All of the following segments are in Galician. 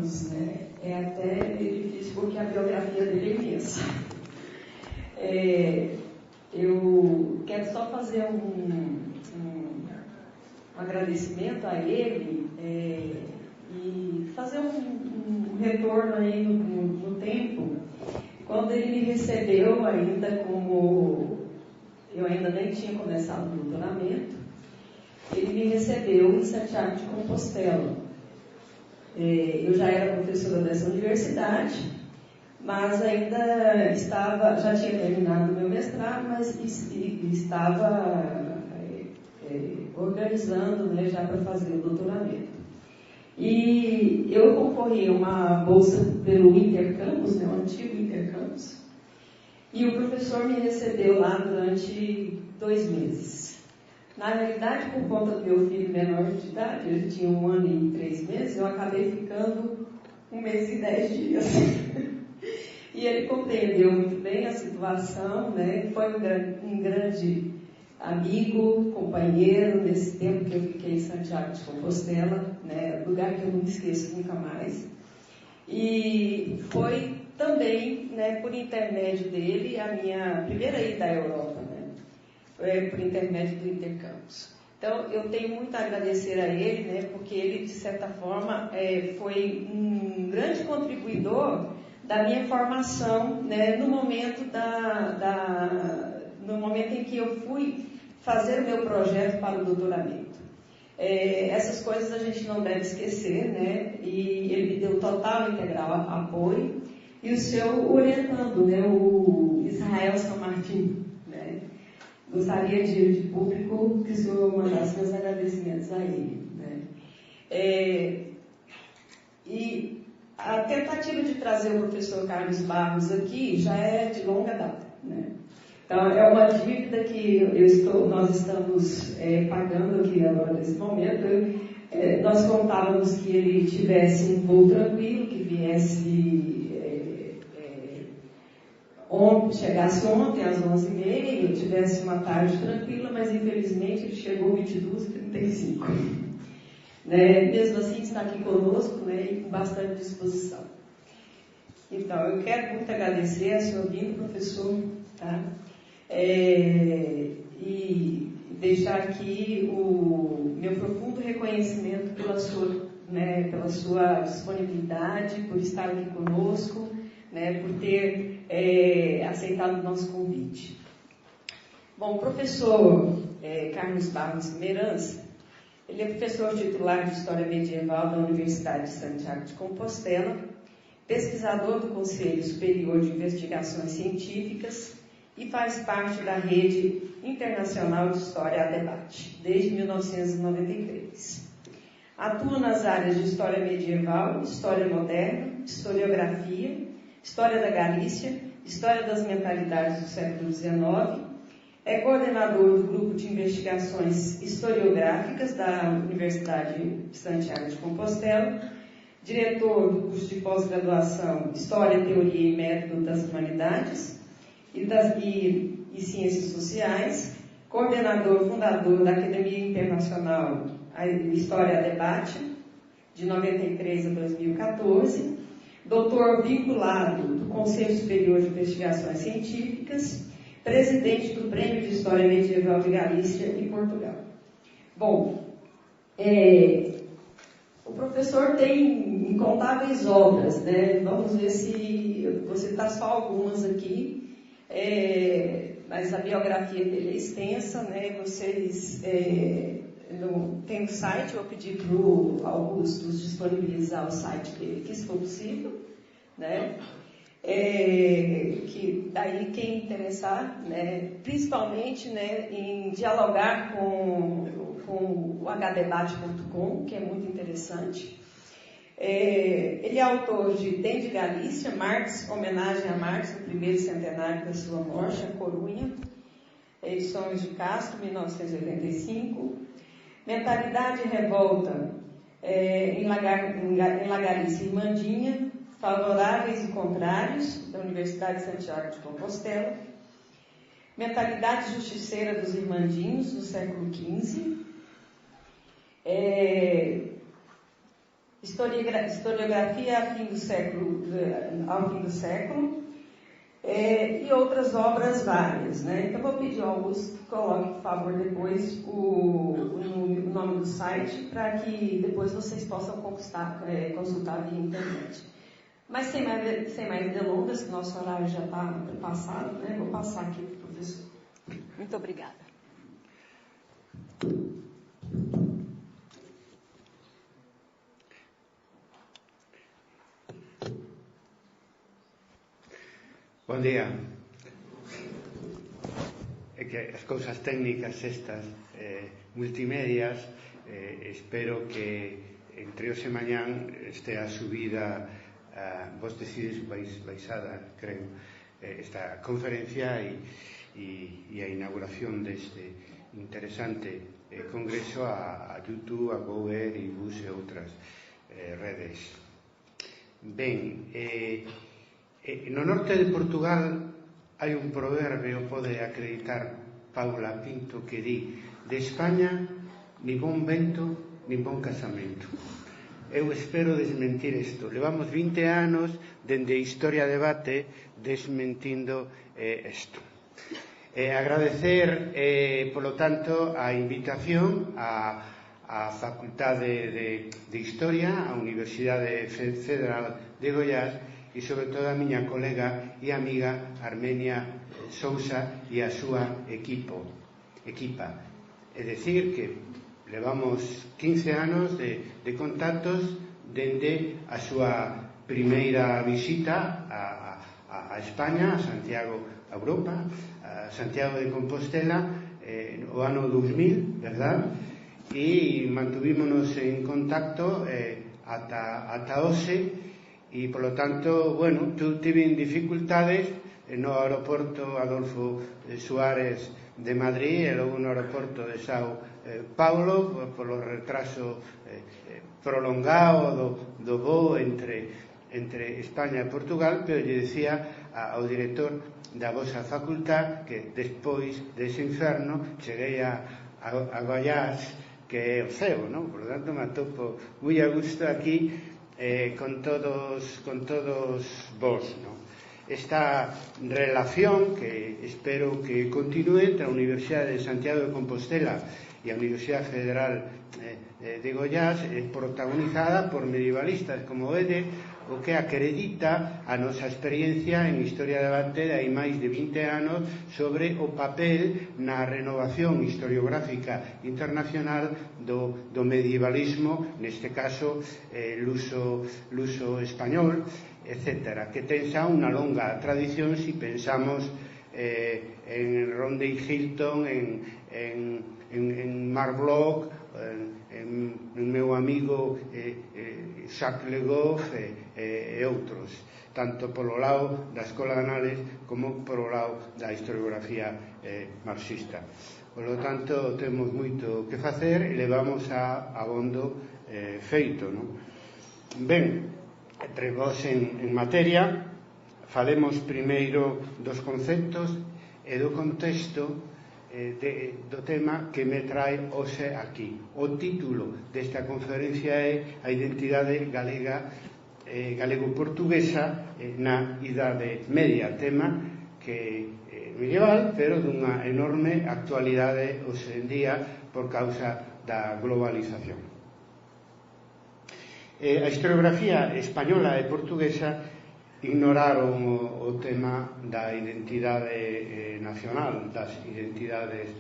Barros, né, é até difícil porque a biografia dele é imensa. Eu quero só fazer um agradecimento a ele e fazer um retorno aí no tempo. Quando ele me recebeu ainda como... Eu ainda nem tinha começado o doutoramento. Ele me recebeu em Santiago de Compostela. Eu já era professora dessa universidade, mas ainda já tinha terminado o meu mestrado, mas estava organizando, né, já para fazer o doutoramento. E eu concorri a uma bolsa pelo Intercampus, né, o antigo Intercampus, e o professor me recebeu lá durante 2 meses. Na realidade, por conta do meu filho menor de idade, ele tinha 1 ano e 3 meses, eu acabei ficando 1 mês e 10 dias. E ele compreendeu muito bem a situação, né? Foi um grande amigo, companheiro, nesse tempo que eu fiquei em Santiago de Compostela, né? Lugar que eu não esqueço nunca mais. E foi também, né, por intermédio dele, a minha primeira ida à Europa, né? Por intermédio do Intercampus. Então, eu tenho muito a agradecer a ele, né, porque ele, de certa forma, foi um grande contribuidor da minha formação, né, no momento no momento em que eu fui fazer o meu projeto para o doutoramento. Essas coisas a gente não deve esquecer, né, e ele me deu total e integral apoio, e o seu orientando, né, o Israel São Martin, né. Gostaria de público que o senhor mandasse meus agradecimentos a ele, né. E a tentativa de trazer o professor Carlos Barros aqui já é de longa data, né? Então, é uma dívida que nós estamos pagando aqui agora nesse momento. Nós contávamos que ele tivesse um voo tranquilo, que viesse chegasse ontem às 11h30, tivesse uma tarde tranquila, mas infelizmente ele chegou 22h35. Né? Mesmo assim está aqui conosco, né, e com bastante disposição. Então, eu quero muito agradecer a sua vinda, professor, tá? E deixar aqui o meu profundo reconhecimento pela sua disponibilidade, por estar aqui conosco, né, por ter aceitado o nosso convite. Bom, o professor Carlos Barros Guimarães, ele é professor titular de História Medieval da Universidade de Santiago de Compostela, pesquisador do Conselho Superior de Investigações Científicas e faz parte da Rede Internacional de História a Debate, desde 1993. Atua nas áreas de História Medieval, História Moderna, Historiografia, História da Galícia, História das Mentalidades do século XIX, é coordenador do Grupo de Investigações Historiográficas da Universidade de Santiago de Compostela, diretor do curso de pós-graduação História, Teoria e Método das Humanidades e Ciências Sociais, coordenador fundador da Academia Internacional História a Debate, de 93 a 2014, doutor vinculado do Conselho Superior de Investigações Científicas, presidente do Prêmio de História Medieval de Galícia e Portugal. Bom, o professor tem incontáveis obras, né? Vamos ver se eu vou citar só algumas aqui, mas a biografia dele é extensa, né? Vocês tem um site, eu pedi para o Augusto disponibilizar o site dele, que se for possível, né? Que daí quem interessar, né, principalmente, né, em dialogar com o hdebate.com, que é muito interessante. Ele é autor de Dem de Galícia, Marx, homenagem a Marx, no primeiro centenário da sua morte, a Corunha, edições de Castro, 1985, Mentalidade e Revolta, em La Galícia e Mandinha, Favoráveis e Contrários, da Universidade de Santiago de Compostela, Mentalidade Justiceira dos Irmandinhos, do século XV, Historiografia ao fim do século, e outras obras várias, né? Então, vou pedir ao Augusto que coloque, por favor, depois o nome do site, para que depois vocês possam consultar via internet. Mas sem mais delongas, que nosso horário já está passado, né? Vou passar aqui para o professor. Muito obrigada. Bom dia. É que as cousas técnicas estas multimedias, espero que entre hoxe e mañán estea subida, vos decides baixada, creo, esta conferencia e a inauguración deste interesante congreso a YouTube, a Google e Bus e outras redes. Ben, no norte de Portugal hai un proverbio, pode acreditar Paula Pinto, que di: de España ni bon vento ni bon casamento. Eu espero desmentir isto. Levamos 20 anos dende Historia Debate desmentindo isto. Agradecer, polo tanto, a invitación á Facultade de Historia, á Universidade Federal de Goiás, e sobre todo a miña colega e amiga Armenia Sousa e a súa equipa. É dicir que levamos 15 anos de contactos dende a súa primeira visita a España, a Santiago, a Europa, a Santiago de Compostela, o ano 2000, verdad? E mantuvímonos en contacto ata hoxe. E, polo tanto, bueno, tiven dificultades no aeroporto Adolfo Suárez de Madrid e logo no aeroporto de Sao Paulo polo retraso prolongado do voo entre España e Portugal, pero lle decía ao director da vosa facultad que despois dese inferno cheguei a Goiás, que é o ceo, non? Por lo tanto, me atopo moi a gusto aquí con todos vos, ¿no? Esta relación que espero que continúe entre a Universidade de Santiago de Compostela e a Universidade Federal de Goiás é protagonizada por medievalistas, como vede, o que acredita a nosa experiencia en Historia Debate de hai máis de 20 anos sobre o papel na renovación historiográfica internacional do medievalismo, neste caso luso español, etc., que ten xa unha longa tradición se pensamos en Rodney Hilton, en Marc Bloch, en meu amigo Jacques Le Goff e outros, tanto polo lado da Escola de Anales como polo lado da historiografía marxista. Por lo tanto, temos moito que facer e levamos abondo feito, non? Ben, entre vos en materia, falemos primeiro dos conceptos e do contexto do tema que me trae hoxe aquí. O título desta conferencia é a identidade galega galego-portuguesa na Idade Media, tema que é medieval, pero dunha enorme actualidade hoxe en día por causa da globalización. A historiografía española e portuguesa ignoraron o tema da identidade nacional, das identidades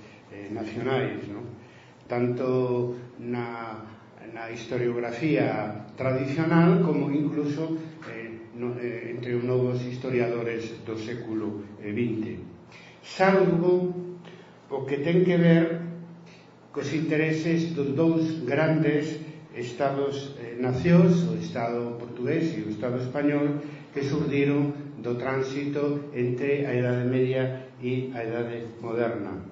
nacionais, non? Tanto na historiografía tradicional como incluso entre os novos historiadores do século XX, salvo o que ten que ver cos intereses dos dous grandes estados-nacións, o Estado portugués e o Estado español, que surdiron do tránsito entre a Idade Media e a Idade Moderna.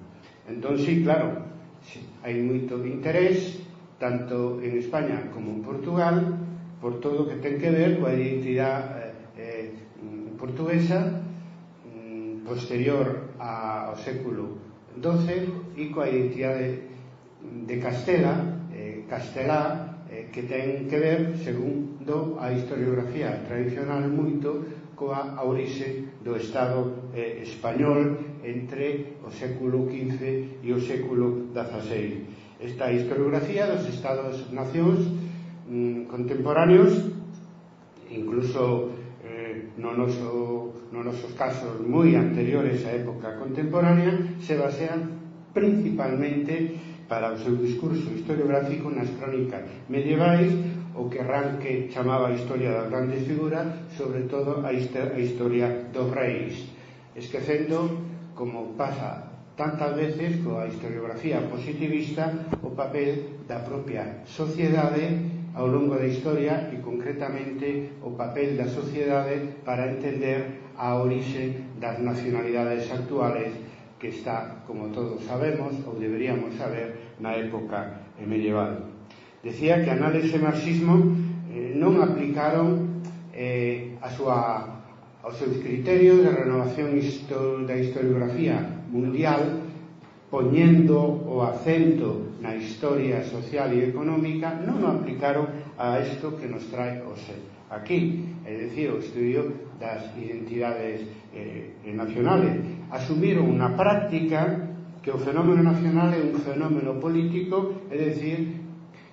Entón, sí, claro, hai moito interés, tanto en España como en Portugal, por todo o que ten que ver coa identidade portuguesa posterior ao século XII e coa identidade de Castela, castelá, que ten que ver, segundo a historiografía tradicional, moito coa orixe do Estado español entre o século XV e o século XVI. Esta historiografía dos Estados-nacións contemporáneos, incluso no nosos casos moi anteriores á época contemporánea, se basean principalmente para o seu discurso historiográfico nas crónicas medievais, o que Ranke chamaba a historia das grandes figuras, sobre todo a historia dos reis, esquecendo, como pasa tantas veces coa historiografía positivista, o papel da propia sociedade ao longo da historia e concretamente o papel da sociedade para entender a orixe das nacionalidades actuales que está, como todos sabemos, ou deberíamos saber, na época medieval. Decía que análise e marxismo non aplicaron aos seus criterios de renovación da historiografía mundial, poñendo o acento na historia social e económica, non o aplicaron a isto que nos trae hoxe aquí, é dicir, o estudio das identidades nacionales. Asumiron unha práctica que o fenómeno nacional é un fenómeno político, é dicir,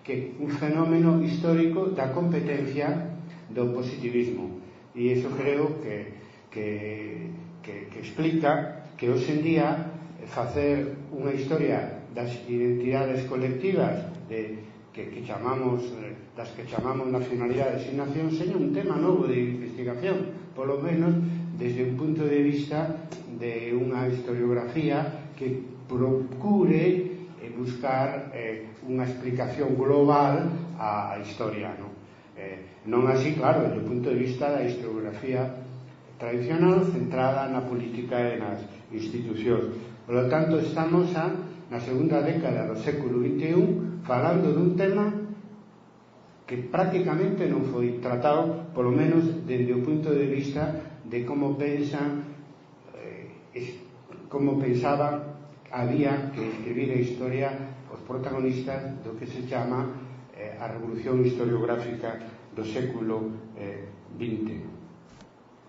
que un fenómeno histórico da competencia do positivismo. E iso creo que explica que hoxe en día facer unha historia das identidades colectivas que chamamos nacionalidades e nacións seña un tema novo de investigación, polo menos desde un punto de vista de unha historiografía que procure buscar unha explicación global á historia, non así, claro, desde o punto de vista da historiografía tradicional centrada na política e nas institucións. Por lo tanto, estamos na segunda década do século XXI falando dun tema que prácticamente non foi tratado, polo menos desde o punto de vista de como pensaban había que escribir a historia os protagonistas do que se chama a revolución historiográfica do século XX.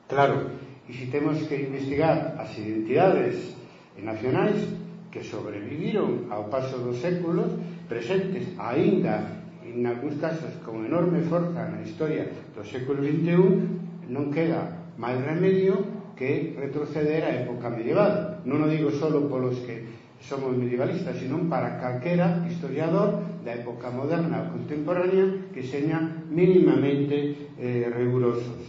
Claro, e se temos que investigar as identidades nacionais que sobreviviron ao paso dos séculos, presentes aínda en algúns casos con enorme forza na historia do século XXI, non queda máis remedio que retroceder á época medieval. Non o digo só polos que somos medievalistas, sino para calquera historiador da época moderna ou contemporánea que seña mínimamente rigurosos.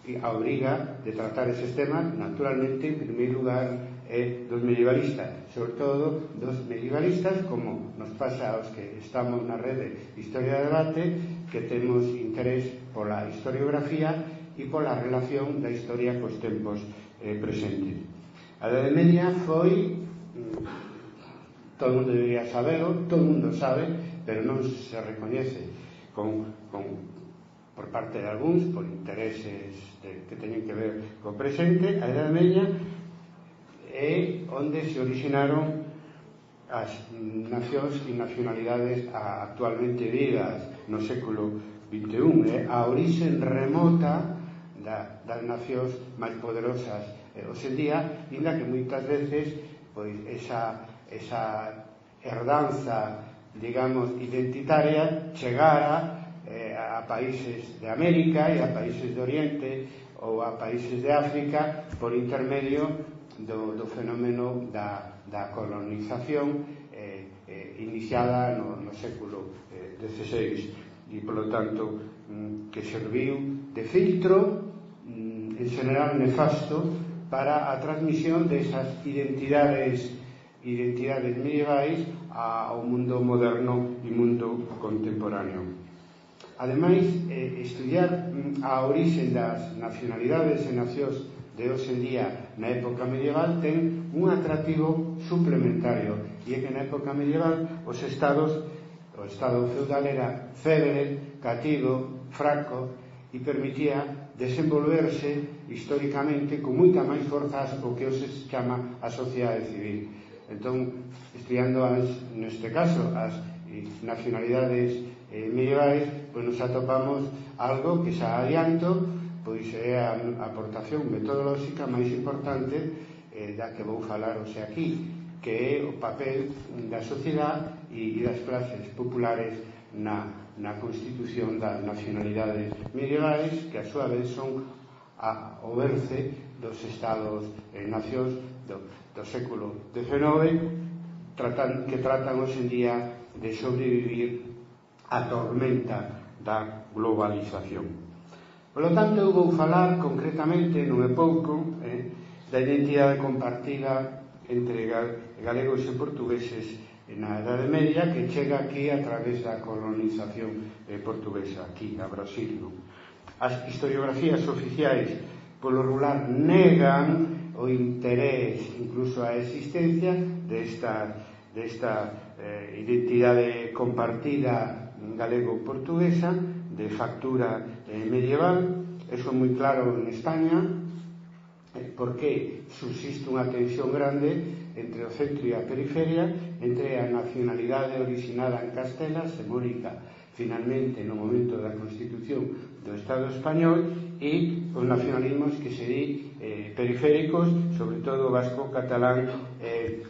E a obriga de tratar eses temas, naturalmente, en primeiro lugar, é dos medievalistas, sobre todo dos medievalistas, como nos pasa aos que estamos na rede Historia de Debate, que temos interés pola historiografía e pola relación da historia cos tempos presentes. A Idade Media foi, todo o mundo debería saberlo, todo o mundo sabe, pero non se recoñece por parte de algúns, por intereses que teñen que ver co presente. A Idade Media é onde se originaron as nacións e nacionalidades actualmente vivas no século XXI, a orixe remota das nacións máis poderosas hoxe en día, inda que moitas veces pois esa herdanza, digamos, identitaria chegara a países de América e a países de Oriente ou a países de África por intermedio do fenómeno da colonización iniciada no século XVI e, polo tanto, que serviu de filtro en general nefasto para a transmisión desas identidades medievais ao mundo moderno e mundo contemporáneo. Ademais, estudiar a orixe das nacionalidades e nacións de hoxe en día na época medieval ten un atractivo suplementario, e é que na época medieval o estado feudal era feble, cativo, fraco e permitía desenvolverse históricamente con moita máis forzas o que hoxe se chama a sociedade civil. Entón, estudiando neste caso as nacionalidades medievais, pois nos atopamos algo que xa adianto, pois é a aportación metodolóxica máis importante da que vou falar hoxe aquí, que é o papel da sociedade e das clases populares na constitución das nacionalidades medievais, que a súa vez son o berce dos estados-nacións do século XIX, que tratan hoxe en día de sobrevivir a tormenta da globalización. Por lo tanto, eu vou falar concretamente, non é pouco, da identidade compartida entre galegos e portugueses na Edade Media, que chega aquí a través da colonización portuguesa, aquí a Brasil. As historiografías oficiais, polo rural, negan o interés, incluso a existencia desta identidade compartida galego-portuguesa de factura medieval. Eso é moi claro en España, porque subsiste unha tensión grande entre o centro e a periferia, entre a nacionalidade originada en Castela, semórica finalmente no momento da constitución do Estado español, e os nacionalismos que se di periféricos, sobre todo vasco, catalán e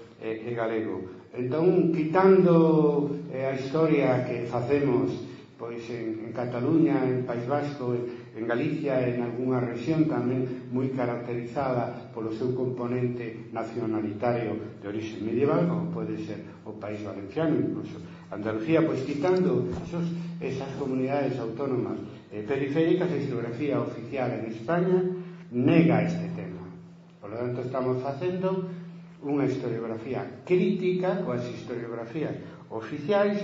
galego. Entón, quitando a historia que facemos pois en Cataluña, en País Vasco, en Galicia, en algunha rexión tamén moi caracterizada polo seu componente nacionalitario de orixe medieval, como pode ser o País Valenciano, incluso Andalucía, pois quitando esas comunidades autónomas periféricas, a historiografía oficial en España nega este tema. Por lo tanto, estamos facendo unha historiografía crítica coas historiografías oficiais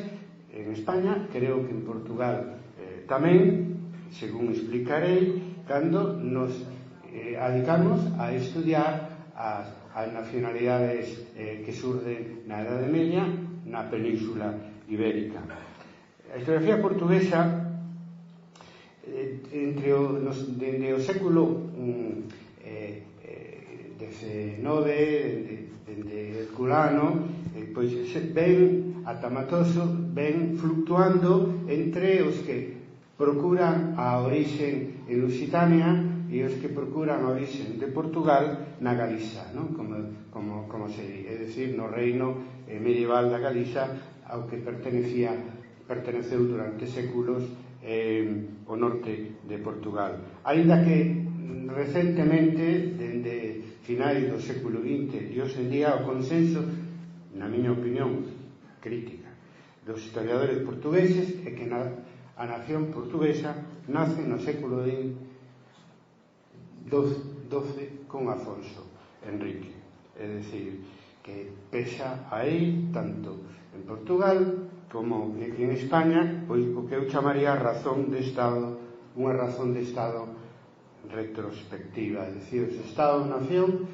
en España, creo que en Portugal tamén, según explicarei, cando nos adicamos a estudiar as nacionalidades que surden na Edade Media na Península Ibérica. A historiografía portuguesa dende o século XIX, dende Herculano, pois ven ata Matoso, ven fluctuando entre os que procuran a orixe en Lusitania e os que procuran a orixe de Portugal na Galiza, non? Como se di, é dicir, no reino medieval da Galiza, ao que perteneceu durante séculos o norte de Portugal. Aínda que recentemente, dende finais do século XX e hoxe en día, o consenso, na miña opinión crítica, dos historiadores portugueses é que a nación portuguesa nace no século XII con Afonso Henrique, é dicir, que pesa aí tanto en Portugal como en España, pois o que eu chamaría razón de Estado, unha razón de Estado retrospectiva, é dicir, os Estados-nación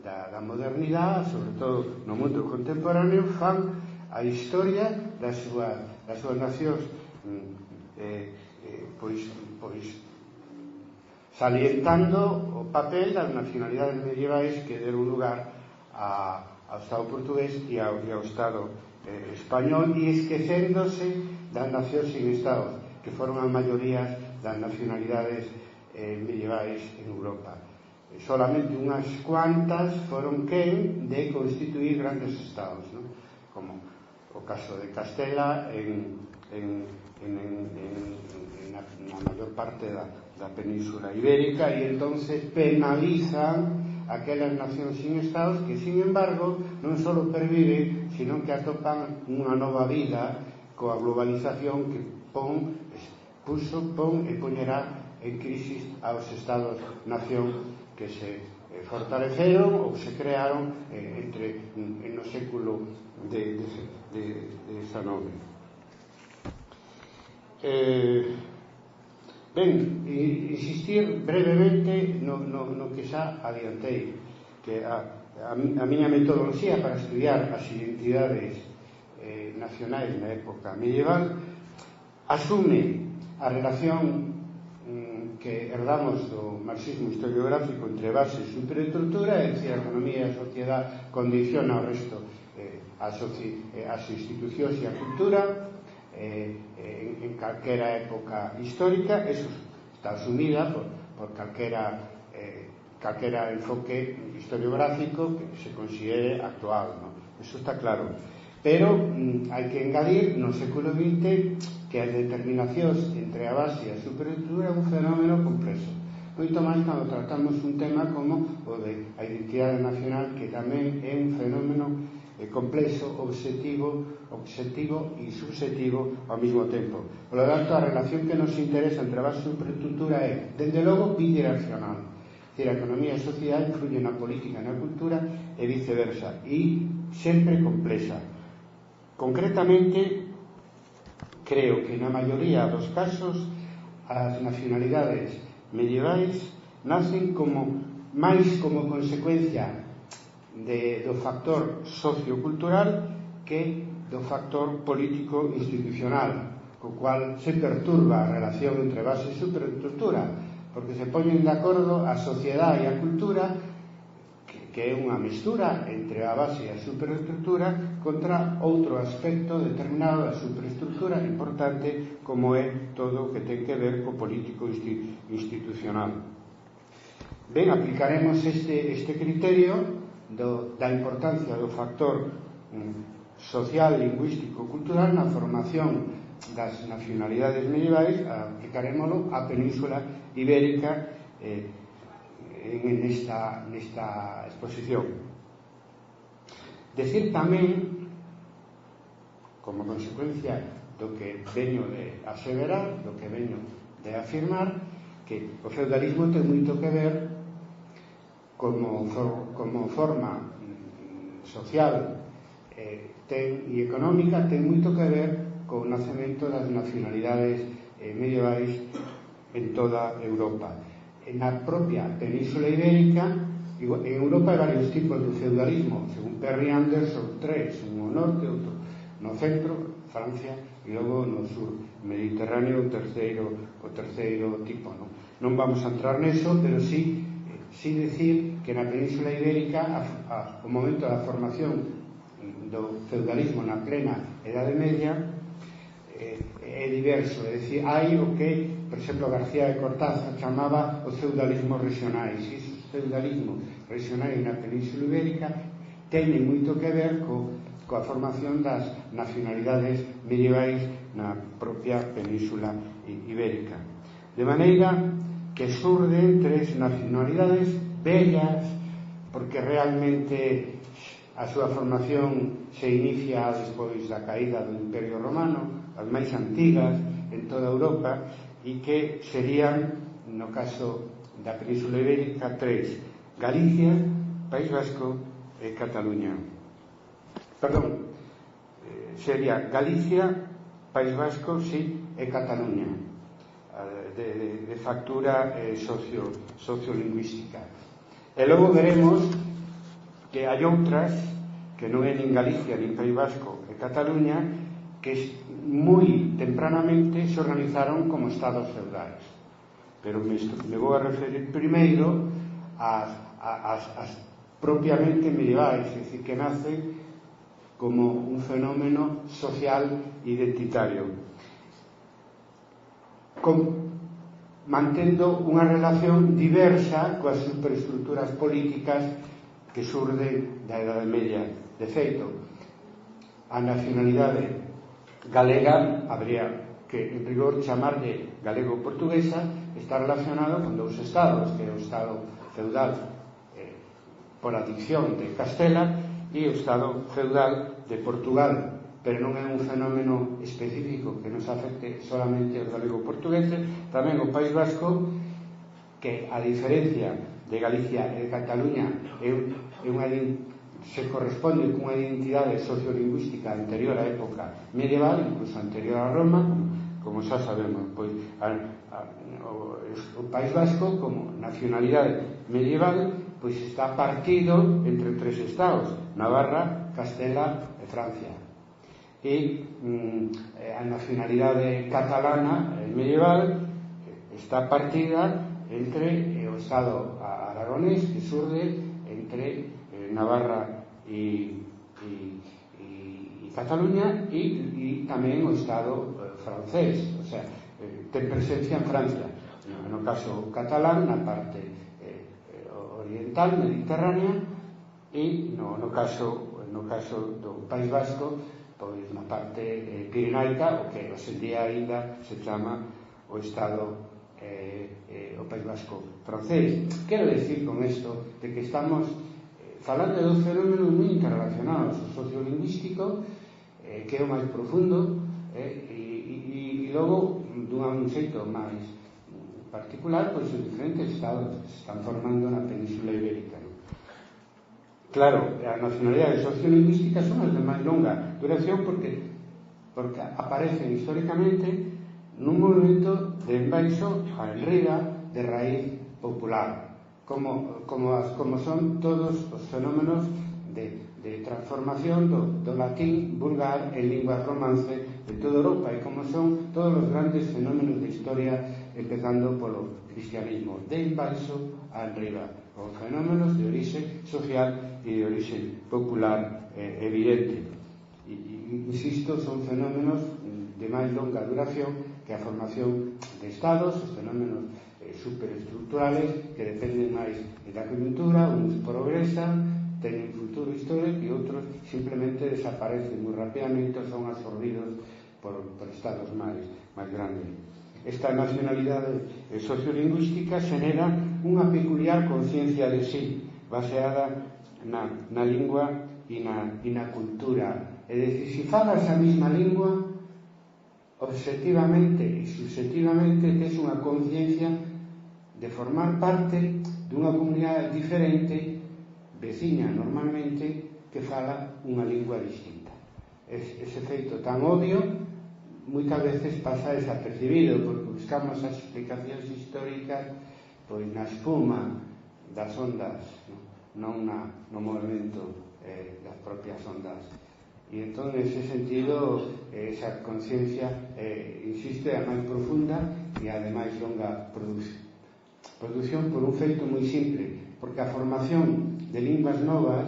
da modernidade, sobre todo no mundo contemporáneo, fan a historia das súas nacións, pois salientando o papel das nacionalidades medievais que deron lugar ao Estado portugués e ao Estado español, e esquecéndose das nacións sin Estado, que foron as maiorías das nacionalidades medievais en Europa. Solamente unhas cuantas foron quen de constituir grandes estados, ¿no? Como o caso de Castela na maior parte da Península Ibérica, e entonces penalizan aquelas nacións sin estados que, sin embargo, non só perviven, sino que atopan unha nova vida coa globalización que pon e poñerá en crisis aos estados-nación que se fortaleceron ou se crearon no século XIX. Ben, insistir brevemente no que xa adiantei, que a miña metodoloxía para estudiar as identidades nacionais na época medieval asume a relación que herdamos do marxismo historiográfico entre base e superestructura, é dicir, a economía e a sociedade condiciona o resto, as institucións e a cultura, en calquera época histórica. Eso está asumida por calquera enfoque historiográfico que se considere actual, ¿no? Eso está claro. Pero hai que engadir no século XX que as determinacións entre a base e a superestrutura é un fenómeno complexo. Moito máis cando tratamos un tema como o de a identidade nacional, que tamén é un fenómeno complexo, objetivo e subjetivo ao mesmo tempo. Por lo tanto, a relación que nos interesa entre a base e a superestrutura é, dende logo, bidireccional. É dicir, a economía e a sociedade influyen na política e na cultura e viceversa, e sempre complexa. Concretamente, creo que na maioría dos casos as nacionalidades medievais nacen máis como consecuencia do factor sociocultural que do factor político institucional, co cual se perturba a relación entre base e superestrutura, porque se poñen de acordo a sociedade e a cultura, que é unha mestura entre a base e a superestrutura, contra outro aspecto determinado da superestructura importante, como é todo o que ten que ver co político institucional. Ben, aplicaremos este criterio da importancia do factor social, lingüístico, cultural na formación das nacionalidades medievais. Aplicarémoslo á Península Ibérica nesta exposición. Decir tamén, como consecuencia do que veño de aseverar, do que veño de afirmar, que o feudalismo ten moito que ver como forma social e económica, ten moito que ver co nacemento das nacionalidades medievais en toda Europa. Na propia Península Ibérica, en Europa hai varios tipos de feudalismo, según Perry Anderson, tres, un no norte, outro no centro, Francia, e logo no sur Mediterráneo, o terceiro tipo. Non vamos a entrar neso, pero sí decir que na Península Ibérica o momento da formación do feudalismo na plena Edade Media é diverso, é dicir, hai o que, por exemplo, García de Cortázar chamaba os feudalismos regionais, e esos feudalismos regionais na Península Ibérica teñen moito que ver coa formación das nacionalidades medievais na propia Península Ibérica. De maneira que surden tres nacionalidades bellas, porque realmente a súa formación se inicia despois da caída do Imperio Romano, as máis antigas en toda Europa, e que serían, no caso da Península Ibérica, tres: Galicia, País Vasco e Cataluña. Perdón, sería Galicia, País Vasco, sí, e Cataluña, de factura sociolingüística. E logo veremos que hai outras que non é nin Galicia, nin País Vasco e Cataluña, que moi tempranamente se organizaron como estados feudais. Pero me vou a referir primeiro ás propiamente medievais, é dicir, que nacen como un fenómeno social identitario, mantendo unha relación diversa coas superestruturas políticas que surden da Edade Media. De feito, a nacionalidade galega, habría que en rigor chamarlle galego-portuguesa, está relacionado con dous estados, que é o estado feudal por adicción de Castela e o estado feudal de Portugal, pero non é un fenómeno específico que nos afecte solamente aos galego-portugueses. Tamén o País Vasco, que a diferencia de Galicia e de Cataluña se corresponde cunha identidade sociolingüística anterior á época medieval, incluso anterior a Roma, como xa sabemos. Pois o País Vasco, como nacionalidade medieval, pois está partido entre tres estados: Navarra, Castela e Francia. E a nacionalidade catalana medieval está partida entre o estado aragonés, que surde entre Navarra e Cataluña e tamén o Estado francés, o sea, ten presencia en Francia, no caso catalán na parte oriental, mediterránea, e no caso do País Vasco, pois na parte pirenaica, o que hoxe en día ainda se chama o Estado o País Vasco francés. Quero decir con isto de que estamos falando de dos fenómenos moi interrelacionados, o sociolingüístico, que é o máis profundo, e logo, dun xeito máis particular, pois os diferentes estados que se están formando na Península Ibérica. Claro, as nacionalidades sociolingüísticas son as de máis longa duración porque aparecen históricamente nun movimento de envaixo a enriba de raíz popular, como son todos os fenómenos de transformación do latín vulgar en lingua romance de toda Europa, e como son todos os grandes fenómenos de historia, empezando polo cristianismo, de envaixo a enriba, con fenómenos de orixe social e de orixe popular evidente. Insisto, son fenómenos de máis longa duración que a formación de estados, os fenómenos superestructurales que dependen máis da coyuntura, uns progresan, teñen futuro histórico e outros simplemente desaparecen moi rapidamente ou son absorbidos por estados máis grandes. Esta nacionalidade sociolingüística xenera unha peculiar conciencia de sí, baseada na lingua e na cultura. É dicir, se falas a mesma lingua, objetivamente e subjetivamente tes unha conciencia de formar parte dunha comunidade diferente, veciña normalmente, que fala unha lingua distinta. Ese feito tan obvio moitas veces pasa desapercibido porque buscamos as explicacións históricas pois na espuma das ondas, non no movimento das propias ondas. E entón, en ese sentido, esa conciencia, insisto, é a máis profunda e a de máis longa produción por un feito moi simple, porque a formación de linguas novas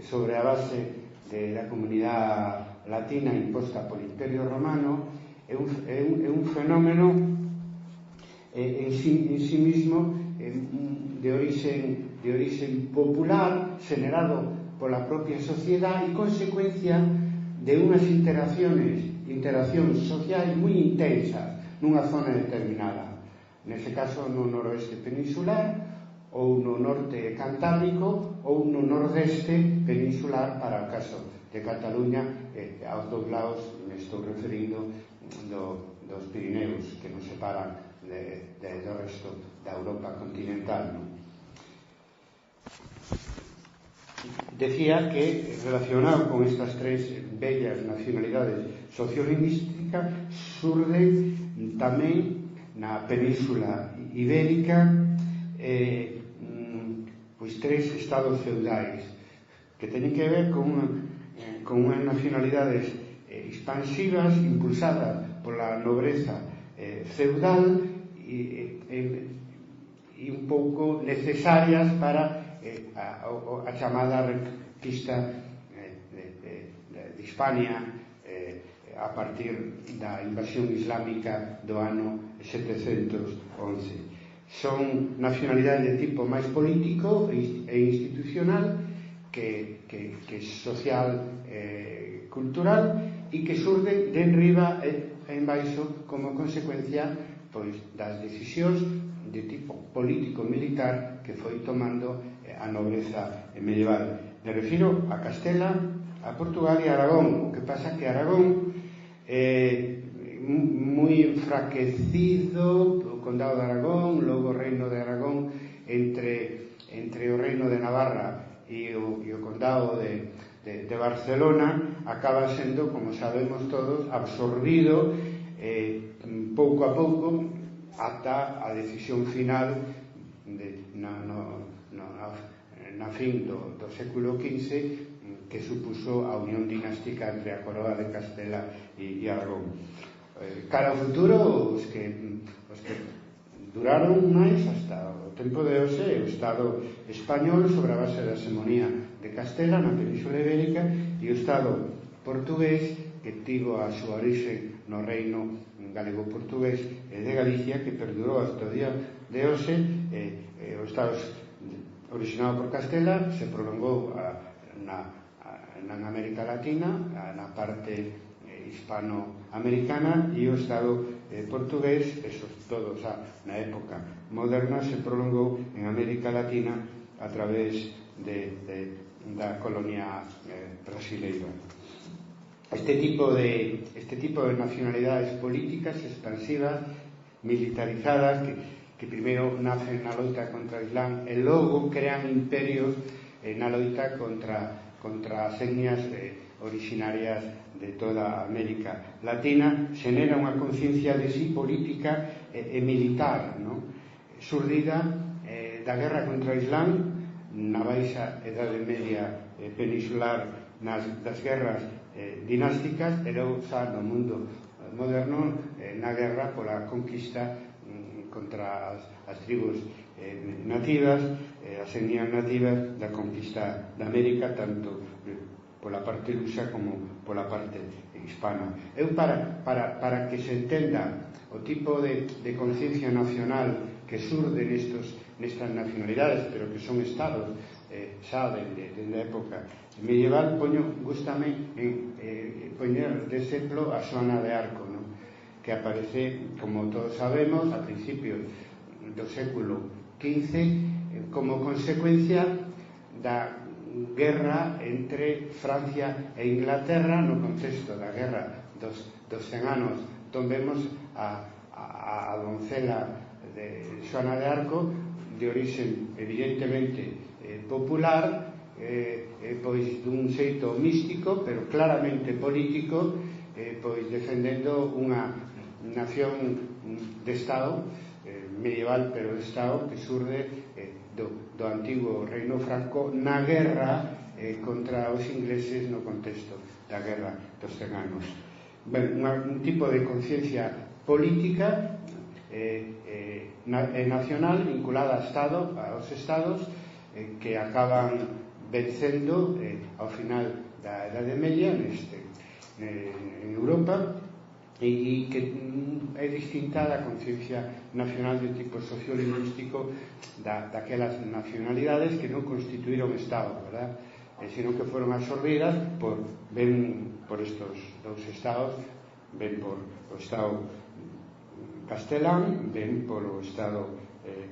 sobre a base da comunidade latina imposta polo Imperio Romano é un fenómeno en sí mismo de orixe popular, generado pola propia sociedade e consecuencia de unhas interaccións sociais moi intensas nunha zona determinada, nese caso no noroeste peninsular ou no norte cantábrico ou no nordeste peninsular para o caso de Cataluña, aos dos lados me estou referindo dos Pirineos que nos separan do resto da Europa continental, non? Decía que, relacionado con estas tres bellas nacionalidades sociolingüísticas, surden tamén na Península Ibérica pois tres estados feudais que teñen que ver con unhas nacionalidades expansivas impulsadas pola nobreza feudal e un pouco necesarias para a chamada reconquista de Hispania a partir da invasión islámica do ano 711. Son nacionalidades de tipo máis político e institucional que social cultural e que surden de enriba e en baixo como consecuencia pois das decisións de tipo político-militar que foi tomando a nobreza medieval. Me refiro a Castela, a Portugal e a Aragón. O que pasa que Aragón moi enfraquecido, o condado de Aragón, logo o reino de Aragón, entre o reino de Navarra e o condado de Barcelona, acaba sendo, como sabemos todos, absorbido pouco a pouco ata a decisión final na fin do século XV, que supuso a unión dinástica entre a coroa de Castela e Aragón. Cara ao futuro, os que duraron máis hasta o tempo de hoxe, o Estado español sobre a base da hegemonía de Castela na Península Ibérica e o Estado portugués que tivo a súa orixe no reino galego-portugués de Galicia, que perdurou hasta o día de hoxe. O Estado originado por Castela se prolongou na América Latina, na parte hispanoamericana, e o Estado portugués, eso todo xa na época moderna, se prolongou en América Latina a través da colonia brasileira. Este tipo de nacionalidades políticas expansivas, militarizadas, que primeiro nacen na loita contra o Islam e logo crean imperios na loita contra as etnias originarias de toda a América Latina, xenera unha conciencia de sí política e militar, no? Xurdida da guerra contra o Islam na baixa Edade Media peninsular, das guerras dinásticas, e logo xa no mundo moderno na guerra pola conquista contra as tribus nativas, as etnias nativas da conquista da América, tanto pola parte lusa como pola parte hispana. Eu, para que se entenda o tipo de conciencia nacional que surde nestas nacionalidades, pero que son estados xa dende a época medieval, gústame poñer de exemplo a Xoana de Arco, ¿no? Que aparece, como todos sabemos, a principios do século XV como consecuencia da guerra entre Francia e Inglaterra no contexto da guerra dos 100 anos. Entón vemos a doncela de Xoana de Arco, de orixe evidentemente popular, pois dun xeito místico pero claramente político, pois defendendo unha nación de Estado medieval, pero de Estado que surde do antigo reino franco na guerra contra os ingleses no contexto da guerra dos 100 anos. Ben, un tipo de conciencia política nacional vinculada aos estados que acaban vencendo ao final da Edade Media en Europa, e que é distinta da conciencia nacional de tipo sociolingüístico daquelas nacionalidades que non constituíron Estado, verdad? Sino que foron absorbidas ben por estos dous estados, ben por o Estado castelán, ben polo Estado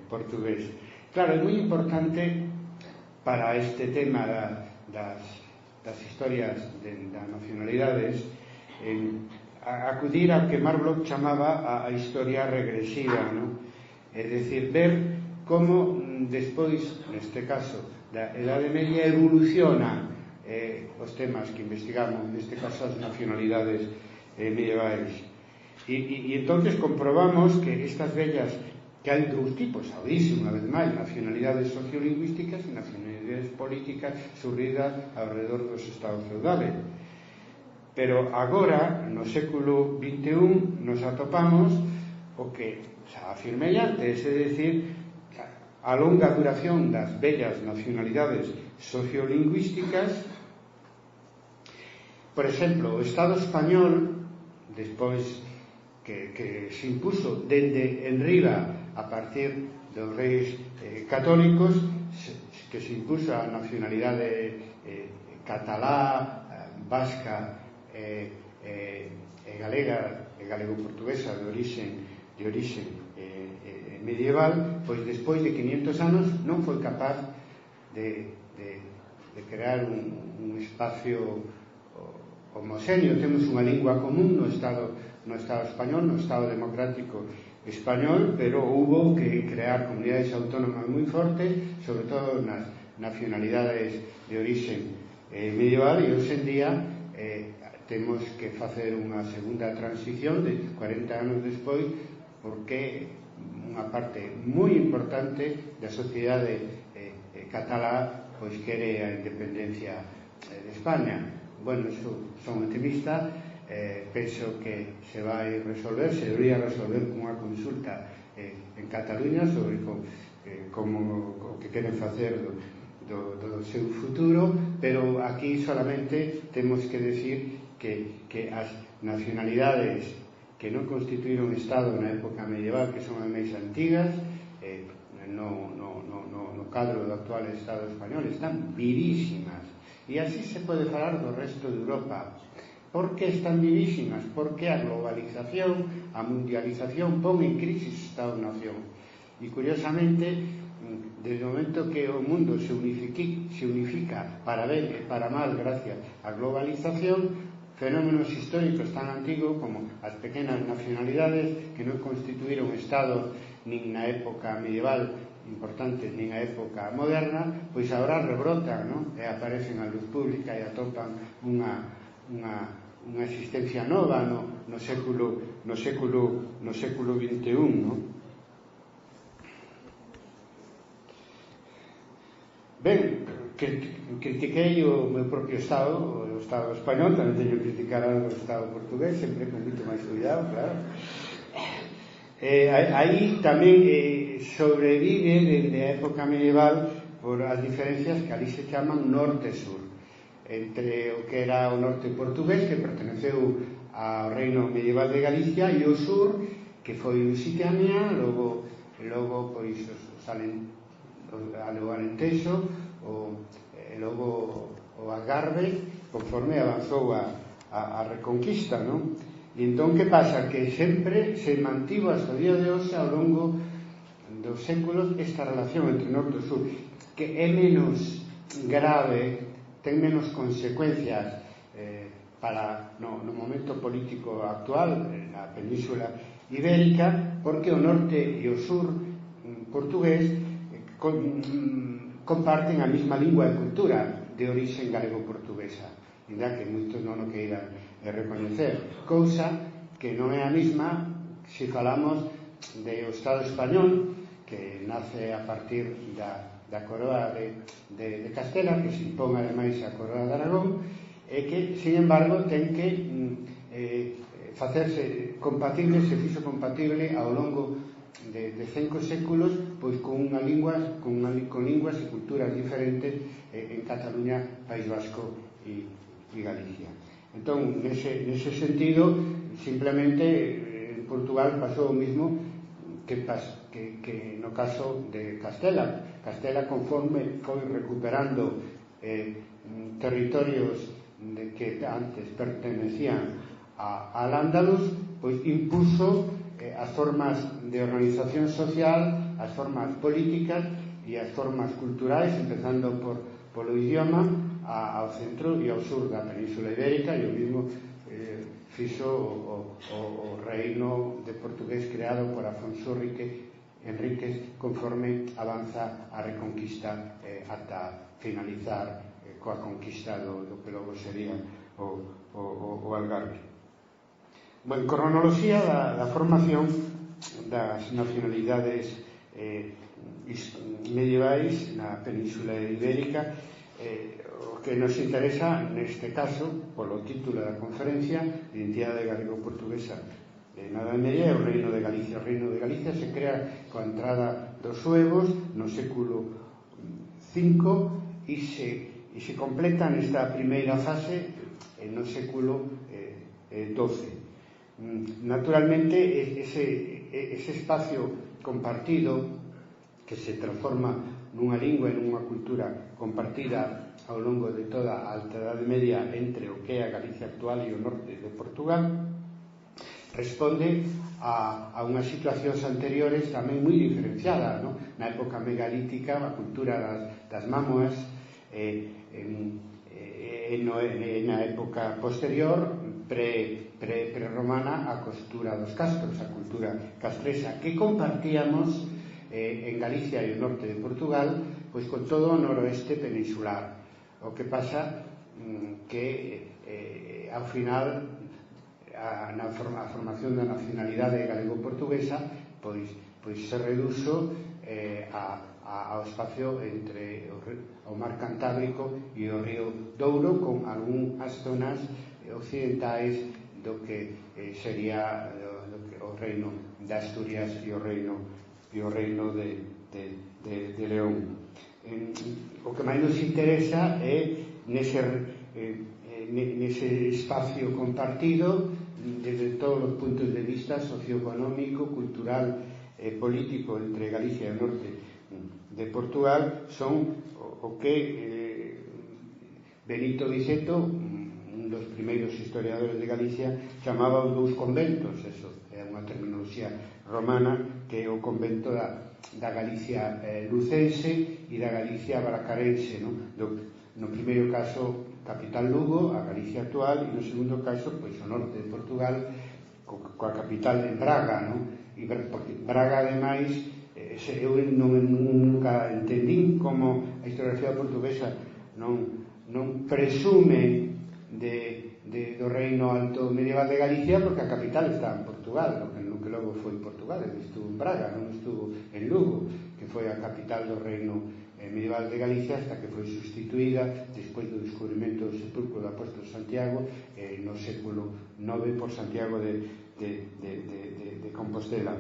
portugués. Claro, é moi importante para este tema das historias das nacionalidades acudir ao que Mark Bloch chamaba a historia regresiva, ¿no? É dicir, ver como despois, neste caso da Edade Media, evolucionan os temas que investigamos, neste caso as nacionalidades medievais, e entonces comprobamos que estas vellas, que hai dous tipos, ao dice unha vez máis, nacionalidades sociolingüísticas e nacionalidades políticas surdidas ao redor dos estados feudales. Pero agora, no século XXI, nos atopamos o que xa afirmei antes, é dicir, a longa duración das bellas nacionalidades sociolingüísticas. Por exemplo, o Estado español, despois que se impuso dende enriba a partir dos reis católicos, que se impuso a nacionalidade catalá, vasca galega e galego-portuguesa de orixe medieval, pois despois de 500 anos non foi capaz de crear un espacio homoxéneo. Temos unha lingua común no Estado español, no Estado democrático español, pero hubo que crear comunidades autónomas moi fortes, sobre todo nas nacionalidades de orixe medieval, e hoxe en día temos que facer unha segunda transición de 40 anos despois, porque unha parte moi importante da sociedade catalá pois quere a independencia de España. Bueno, son optimista, penso que se vai resolver, se debería resolver con unha consulta en Cataluña sobre como o que queren facer do seu futuro, pero aquí solamente temos que decir que as nacionalidades que non constituíron Estado na época medieval, que son as máis antigas, no cadro do actual Estado español, están vivísimas. E así se pode falar do resto de Europa. Por que están vivísimas? Porque a globalización, a mundialización pon en crisis Estado-nación. E curiosamente, desde o momento que o mundo se unifica para ben e para mal gracias á globalización, fenómenos históricos tan antigos como as pequenas nacionalidades que non constituíron Estado nin na época medieval importante nin na época moderna, pois agora rebrotan, non? E aparecen a luz pública e atopan unha existencia nova no século XXI, non? Ben, critiquei o meu propio Estado, o Estado español, tamén teño que criticar algo o Estado portugués, sempre con moito máis cuidado, claro. Aí tamén sobrevive desde a época medieval por as diferencias que ali se chaman norte-sur, entre o que era o norte portugués, que perteneceu ao reino medieval de Galicia, e o sur, que foi Lusitania, logo pois o Alentejo, logo o Algarve, conforme avanzou a Reconquista, non? E entón, que pasa? Que sempre se mantivo hasta o día de hoxe, ao longo dos séculos, esta relación entre norte e sur, que é menos grave, ten menos consecuencias para no momento político actual na Península Ibérica, porque o norte e o sur portugués comparten a mesma lingua e cultura de orixe galego-portuguesa, ainda que moitos non o queiran recoñecer, cousa que non é a mesma se falamos do Estado español, que nace a partir da coroa de Castela, que se impón ademais a coroa de Aragón, e que, sin embargo, ten que facerse compatible, se fixo compatible ao longo de 5 séculos, pois con linguas e culturas diferentes en Cataluña, País Vasco e Galicia. Entón, nese sentido, simplemente en Portugal pasou o mismo que no caso de Castela. Castela, conforme foi recuperando territorios que antes pertenecían al Andaluz, pois impuso as formas de organización social, as formas políticas e as formas culturais, empezando polo idioma, ao centro e ao sur da Península Ibérica, e o mesmo fixo o reino de portugués creado por Afonso Enríquez conforme avanza a Reconquista ata finalizar coa conquista do que logo sería o Algarve. En cronoloxía da formación das nacionalidades medievais na Península Ibérica, o que nos interesa neste caso, polo título da conferencia, Identidade galego-portuguesa na Edade Media, é o Reino de Galicia. O Reino de Galicia se crea coa entrada dos suevos no século V e se completa nesta primeira fase no século XII. Naturalmente, ese espacio compartido que se transforma nunha lingua e nunha cultura compartida ao longo de toda a Alta Edade Media entre o que é a Galicia actual e o norte de Portugal, responde a unhas situacións anteriores tamén moi diferenciadas, non? Na época megalítica, a cultura das mámoas, na época posterior, pre-romana, a costura dos castros, a cultura castresa, que compartíamos en Galicia e o norte de Portugal, pois con todo o noroeste peninsular. O que pasa que ao final a formación da nacionalidade galego-portuguesa pois se reduzo ao espacio entre o mar Cantábrico e o río Douro, con algunhas zonas occidentais do que sería o reino de Asturias e o reino de León. O que máis nos interesa é nese espacio compartido desde todos os puntos de vista socioeconómico, cultural e político entre Galicia e o norte de Portugal, son o que Benito Viceto, un dos primeiros historiadores de Galicia, chamaba os dous conventos. Eso é unha terminoloxía romana, que é o convento da Galicia lucense e da Galicia bracarense, no primeiro caso capital Lugo, a Galicia actual, e no segundo caso pois o norte de Portugal coa capital en Braga, e porque Braga ademais eu nunca entendín como a historiografía portuguesa non presume do reino alto medieval de Galicia, porque a capital está en Portugal, no que logo foi Portugal, estuvo en Braga, non estuvo en Lugo, que foi a capital do reino medieval de Galicia, hasta que foi sustituída despois do descubrimento do sepulcro do apóstolo Santiago no século IX por Santiago de Compostela.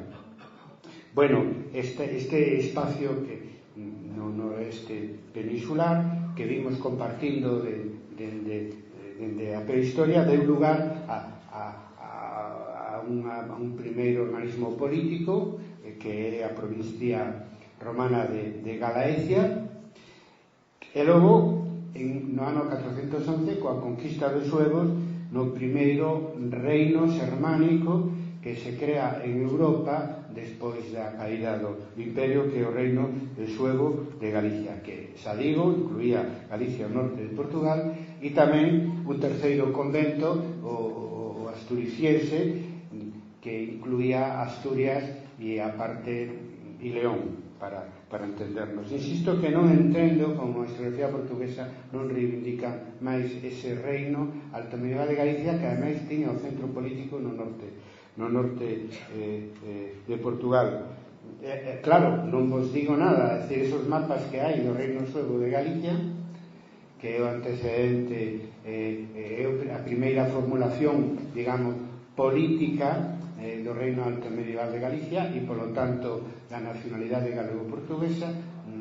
Bueno, este espacio que no noroeste peninsular, que vimos compartindo dende a prehistoria, deu lugar a un primeiro organismo político que é a provincia romana de Galaecia, e logo no ano 411, coa conquista dos suevos, no primeiro reino xermánico que se crea en Europa despois da caída do imperio, que é o reino suevo de Galicia, que, xa digo, incluía Galicia, o norte de Portugal, e tamén un terceiro convento, o asturiciense, que incluía Asturias e a parte e León, para entendernos. Insisto que non entendo como a historiografía portuguesa non reivindica máis ese reino alto medieval de Galicia, que ademais tiña o centro político no norte de Portugal. Claro, non vos digo nada, é dicir, esos mapas que hai do reino suevo de Galicia, que é o antecedente, a primeira formulación, digamos, política do reino alto medieval de Galicia, e polo tanto da nacionalidade galego-portuguesa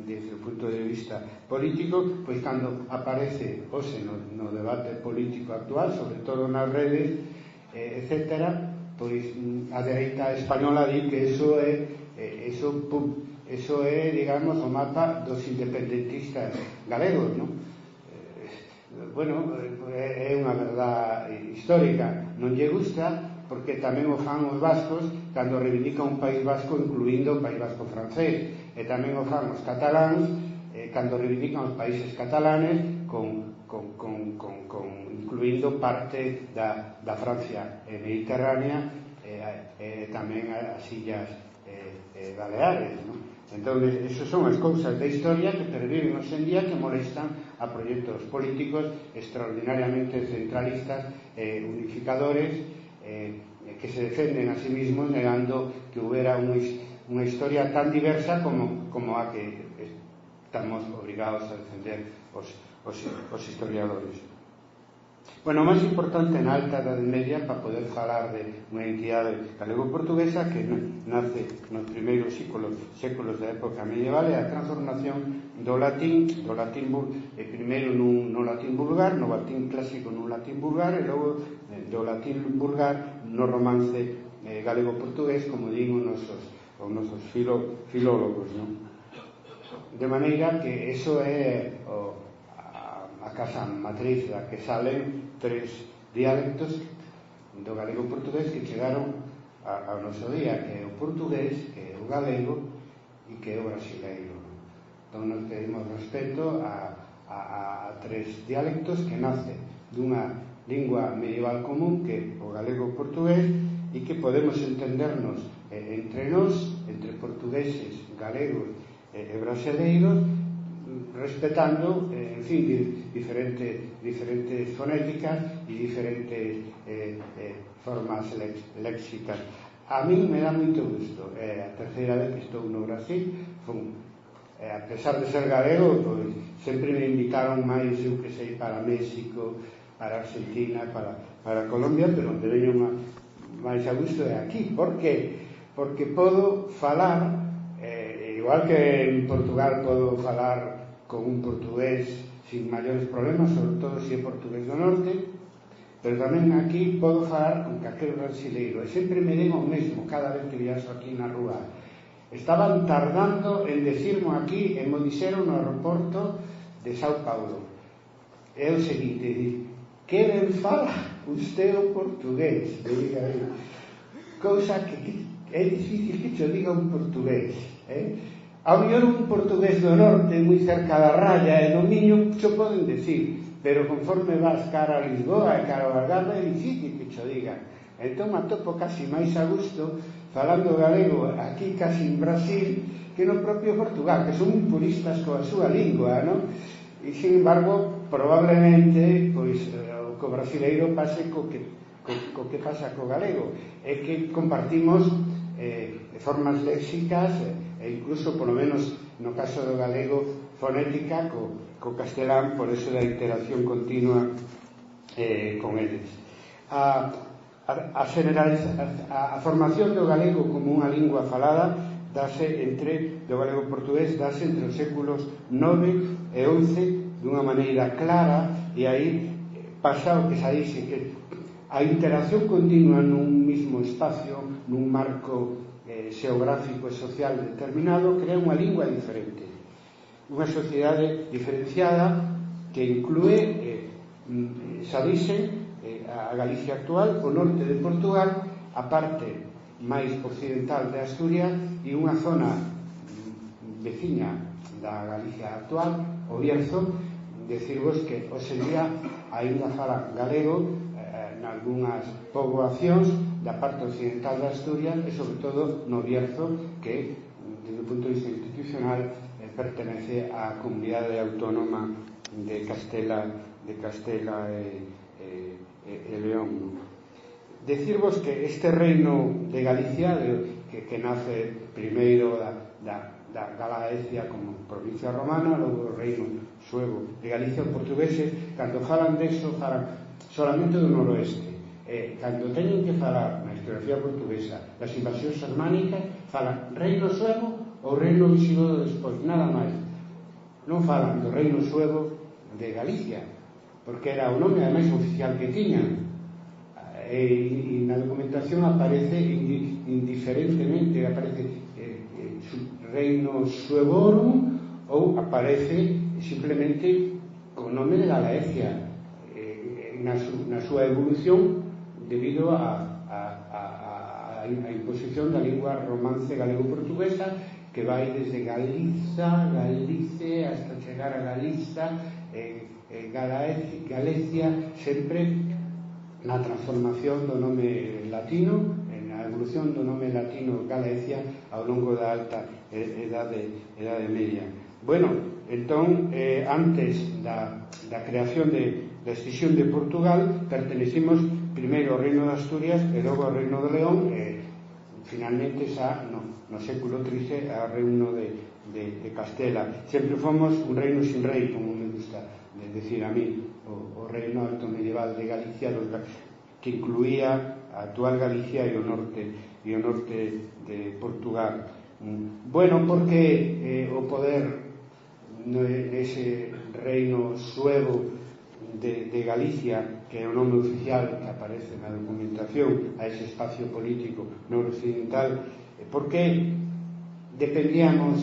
desde o punto de vista político, pois cando aparece hoxe no debate político actual, sobre todo nas redes, etcétera, pois a dereita española di que eso é, digamos, o mapa dos independentistas galegos, non? Bueno, é unha verdade histórica, non lle gusta, porque tamén o fan os vascos cando reivindican un País Vasco incluindo o País Vasco francés, e tamén o fan os cataláns cando reivindican os países catalanes incluindo parte da Francia mediterránea e tamén as illas Baleares, non? Entón, esas son as cousas da historia que perviven hoxe en día, que molestan a proxectos políticos extraordinariamente centralistas e unificadores, que se defenden a sí mismos negando que houbera unha historia tan diversa como a que estamos obrigados a defender os historiadores. Bueno, o máis importante na Alta Edade Media, para poder falar de unha entidade galego-portuguesa que nace nos primeiros séculos da época medieval, é a transformación do latín primeiro no latín vulgar, no latín clásico no latín vulgar, e logo do latín vulgar no romance galego-portugués, como digo os nosos filólogos, non? De maneira que eso é a casa matriz da que salen tres dialectos do galego-portugués que chegaron ao noso día, que é o portugués, que é o galego e que é o brasileiro. Entón nos pedimos respeto a tres dialectos que nacen dunha lingua medieval común, que é o galego-portugués, e que podemos entendernos entre nós, entre portugueses, galegos e brasileiros, respetando, en fin, diferentes fonéticas e diferentes formas léxicas. A mí me dá moito gusto. A terceira vez que estou no Brasil, a pesar de ser galego, pois, sempre me invitaron máis, eu que sei, para México, para Argentina, para Colombia, pero onde veño máis a gusto é aquí. Por qué? Porque podo falar, igual que en Portugal podo falar con un portugués sin maiores problemas, sobre todo se é portugués do norte, pero tamén aquí podo falar con calquer brasileiro, e sempre me den o mesmo cada vez que viaxo aquí na rúa. Estaban tardando en decirmo aquí, e mo dixeron no aeroporto de Sao Paulo. É o seguinte, que ben fala usted o portugués, me diga aí. Cousa que é difícil que cho diga un portugués, Ao mellor un portugués do norte, moi cerca da Raya e do Miño, xo poden decir, pero conforme vas cara a Lisboa e cara ao Algarve é difícil que xo diga. Entón atopo casi máis a gusto falando galego aquí casi en Brasil que no propio Portugal, que son moi puristas coa súa lingua, non? E, sin embargo, probablemente, pois, o co brasileiro pase co que pasa co galego, é que compartimos formas léxicas e incluso, polo menos no caso do galego, fonética co castelán, por eso da interacción continua con eles. A formación do galego como unha lingua falada do galego portugués dáse entre os séculos 9 e 11 dunha maneira clara, e aí pasa o que se dixe, que a interacción continua nun mismo espacio, nun marco xeográfico e social determinado, crea unha lingua diferente, unha sociedade diferenciada que inclúe, xa dixe, a Galicia actual, o norte de Portugal, a parte máis occidental de Asturias e unha zona veciña da Galicia actual, o Bierzo. Decirvos que hoxe día aínda fala galego nalgúnas poboacións da parte occidental de Asturias e sobre todo no Bierzo, que desde o punto de vista institucional pertenece á comunidade autónoma de Castela e León. Decirvos que este reino de Galicia que nace primeiro da Galaecia como provincia romana, logo o reino suevo de Galicia, os portugueses cando falan deso falan solamente do noroeste, cando teñen que falar na historiografía portuguesa das invasións germánicas falan reino suevo ou reino visigodo despois, nada máis. Non falan do reino suevo de Galicia, porque era o nome ademais oficial que tiñan, e na documentación aparece indiferentemente, aparece reino suevorum ou aparece simplemente co nome de Galaecia na súa evolución debido a imposición da lingua romance galego-portuguesa, que vai desde Galiza, Galice, hasta chegar a Galiza, Galicia, sempre na transformación do nome latino, na evolución do nome latino Galicia ao longo da alta Edade Media. Bueno, entón, antes da creación da escisión de Portugal, pertenecimos primeiro ao Reino de Asturias e logo ao Reino de León, e finalmente xa no século XIII ao Reino de Castela. Sempre fomos un reino sin rei, como me gusta decir a mí, o reino alto medieval de Galicia, que incluía a actual Galicia e o norte de Portugal. Bueno, porque o poder nese reino suevo de Galicia, que é o nome oficial que aparece na documentación a ese espacio político noroccidental, porque dependíamos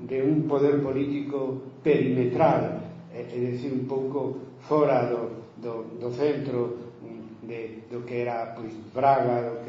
de un poder político perimetral, é dicir, un pouco fora do centro do que era pois Braga,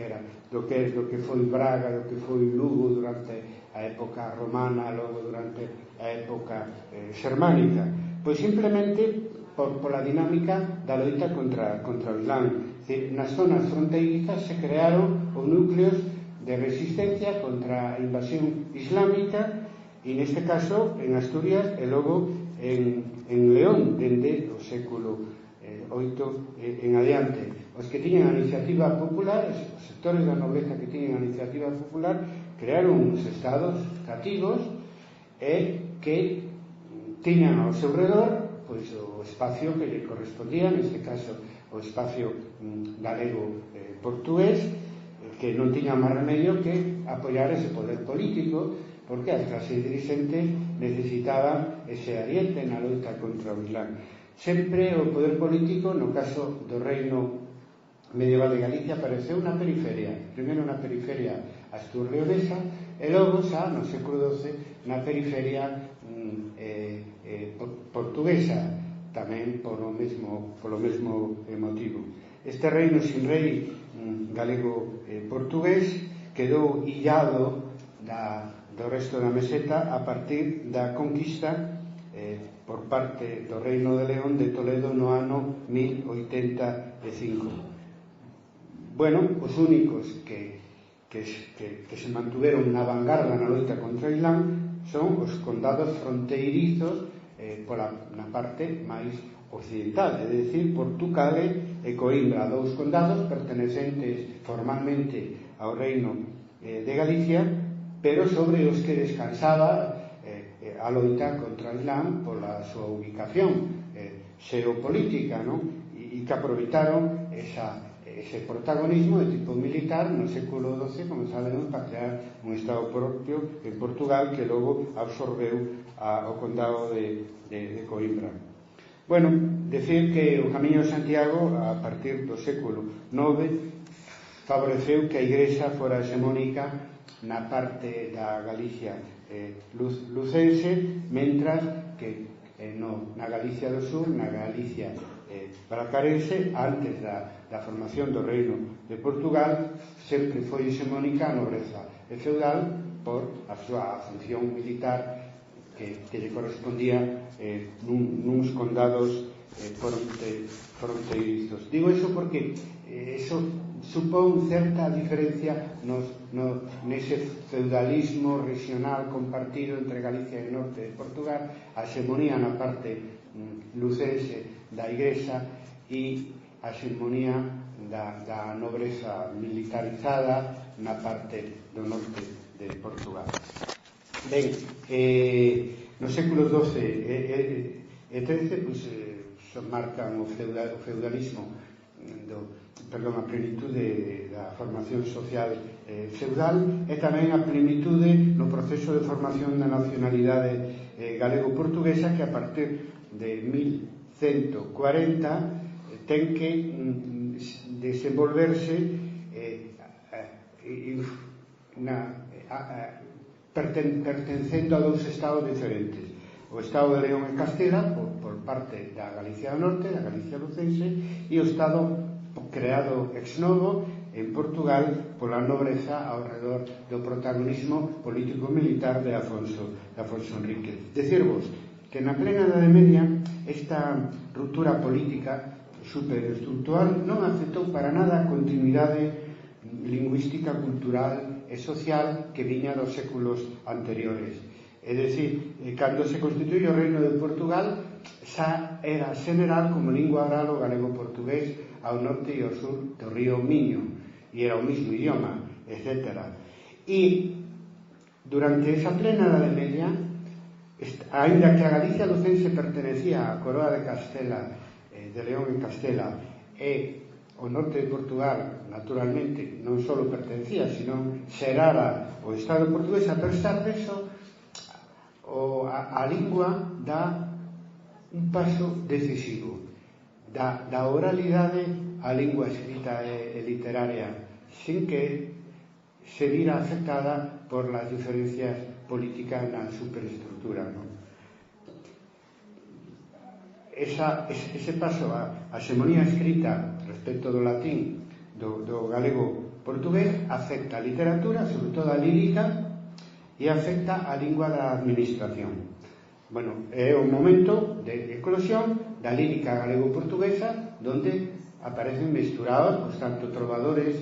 do que foi Braga, do que foi Lugo durante a época romana, logo durante a época xermánica, pois simplemente pola dinámica da loita contra o Islán. Nas zonas fronteirizas se crearon os núcleos de resistencia contra a invasión islámica, e neste caso en Asturias e logo en León, dende o século VIII en adiante. Os que tiñan a iniciativa popular, os sectores da nobleza que tiñan a iniciativa popular, crearon uns estados cativos e que tiñan ao seu redor pois o espacio que lle correspondía, neste caso o espacio galego portugués, que non tiña máis remedio que apoiar ese poder político, porque as clases dirixentes necesitaban ese ariete na loita contra o Islam. Sempre o poder político, no caso do reino medieval de Galicia, apareceu na periferia, primeiro na periferia astur-leonesa e logo xa no século XII na periferia portuguesa, tamén polo mesmo motivo. Este reino sin rei galego-portugués quedou illado do resto da meseta a partir da conquista por parte do Reino de León de Toledo no ano 1085. Bueno, os únicos que se mantuveron na vanguarda na loita contra o Islam son os condados fronteirizos na parte máis occidental, é dicir, Portugal e Coimbra, dous condados pertenecentes formalmente ao Reino de Galicia, pero sobre os que descansaba a loita contra o Islam pola súa ubicación xeopolítica, non? E que aproveitaron ese protagonismo de tipo militar no século XII, como sabemos, para crear un estado propio en Portugal que logo absorbeu o condado de Coimbra. Bueno, decir que o Camiño de Santiago, a partir do século IX, favoreceu que a Igrexa fora hexemónica na parte da Galicia lucense, mentras que na Galicia do Sur, na Galicia bracarense, antes da formación do Reino de Portugal, sempre foi hexemónica a nobreza feudal por a súa función militar que lle correspondía nuns condados fronteirizos. Digo iso porque eso supón certa diferencia nese feudalismo regional compartido entre Galicia e Norte de Portugal, a hexemonía na parte lucense da Igrexa e a hexemonía da nobreza militarizada na parte do norte de Portugal. Ben, no século XII e XIII marcan o feudalismo a plenitude da formación social feudal e tamén a plenitude no proceso de formación da nacionalidade galego-portuguesa, que a partir de 1140 ten que desenvolverse pertencendo a dous estados diferentes: o estado de León e Castela por parte da Galicia do Norte, da Galicia lucense, e o estado creado ex novo en Portugal pola nobreza ao redor do protagonismo político-militar de Afonso Enríquez. Decirvos que na plena Idade Media esta ruptura política superestructural non afectou para nada a continuidade lingüística, cultural e social que viña dos séculos anteriores. É dicir, cando se constituye o Reino de Portugal xa era general como lingua oral o galego-portugués ao norte e ao sur do río Miño, e era o mismo idioma, etc. E durante esa plena Idade Media, aínda que a Galicia lucense pertenecía á Coroa de Castela, de León e Castela, e o norte de Portugal, naturalmente, non só pertencía, sino xerara o Estado portugués, a pesar deso, a lingua dá un paso decisivo da oralidade á lingua escrita e literaria, sin que se vira afectada por las diferencias políticas na superestructura, ¿no? Ese paso a hexemonía escrita respecto do latín do galego portugués afecta a literatura, sobre todo a lírica, e afecta a lingua da administración. Bueno, é o momento de eclosión da lírica galego-portuguesa, donde aparecen mesturados pues, tanto trovadores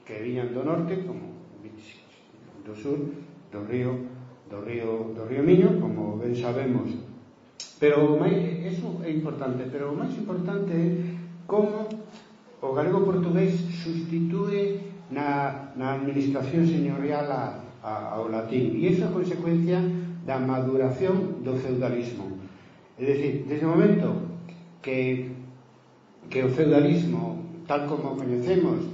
que viñan do norte como do sur, do río Miño, como ben sabemos. Pero eso é importante, pero o máis importante é como o galego-portugués sustitúe na administración señorial ao latín, e iso é consecuencia da maduración do feudalismo. É dicir, desde o momento que o feudalismo, tal como o coñecemos,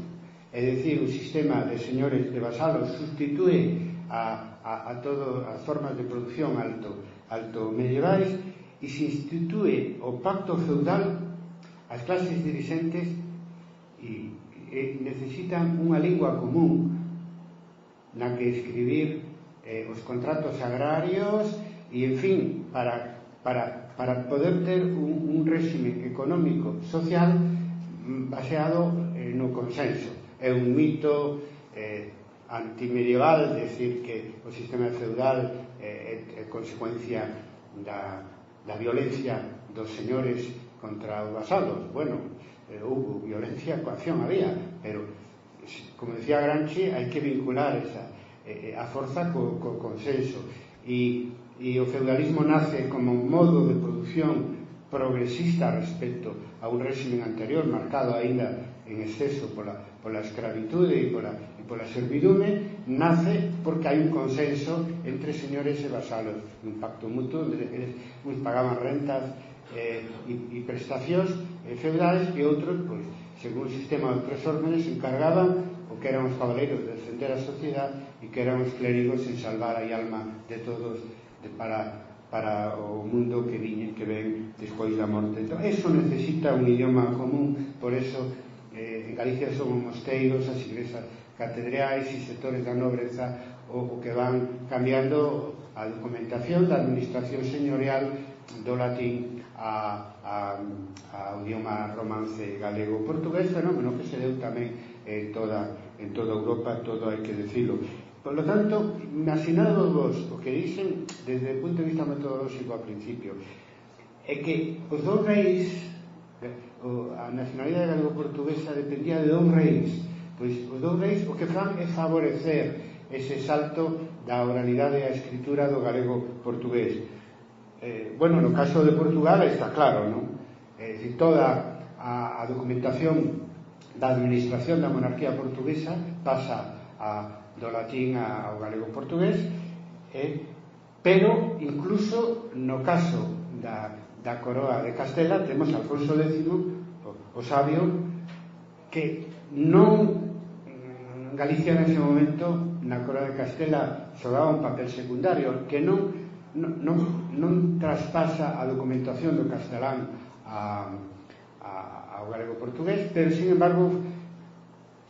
é dicir, un sistema de señores de vasalos sustitúe a todas as formas de produción alto medievais e se institue o pacto feudal. As clases dirixentes necesitan unha lingua común na que escribir os contratos agrarios e, en fin, para poder ter un réxime económico social baseado no consenso. É un mito antimedieval decir que o sistema feudal é consecuencia da violencia dos señores contra os vasalos. Bueno, houve violencia, coacción había, pero, como decía Gramsci, hai que vincular a forza co consenso. E o feudalismo nace como un modo de produción progresista respecto a un réxime anterior marcado aínda en exceso pola escravitude e pola servidume. Nace porque hai un consenso entre señores e vasalos, un pacto mutuo onde uns pagaban rentas e prestacións feudais e outros, pois, según o sistema de tres órdenes, encargaban o que eran os cabaleiros de defender a sociedade e que eran os clérigos en salvar a alma de todos para o mundo que ven despois da morte. Entón, eso necesita un idioma común. Por eso en Galicia son os mosteiros, as igrexas catedrais e sectores da nobreza o que van cambiando a documentación da administración señorial do latín ao idioma romance galego-portugués, fenómeno que se deu tamén en toda Europa, todo hai que decirlo. Por lo tanto, imaginado vos o que dicen desde o punto de vista metodolóxico ao principio, é que os dous reis, a nacionalidade galego-portuguesa dependía de dous reis. Pois os dous reis o que fan é favorecer ese salto da oralidade á escritura do galego-portugués. Bueno, no caso de Portugal está claro, non? Toda a documentación da administración da monarquía portuguesa pasa do latín ao galego-portugués, pero incluso no caso da coroa de Castela temos Alfonso X, o sabio, que non Galicia nese momento na coroa de Castela xogaba un papel secundario, que non traspasa a documentación do castelán ao galego-portugués, pero, sin embargo,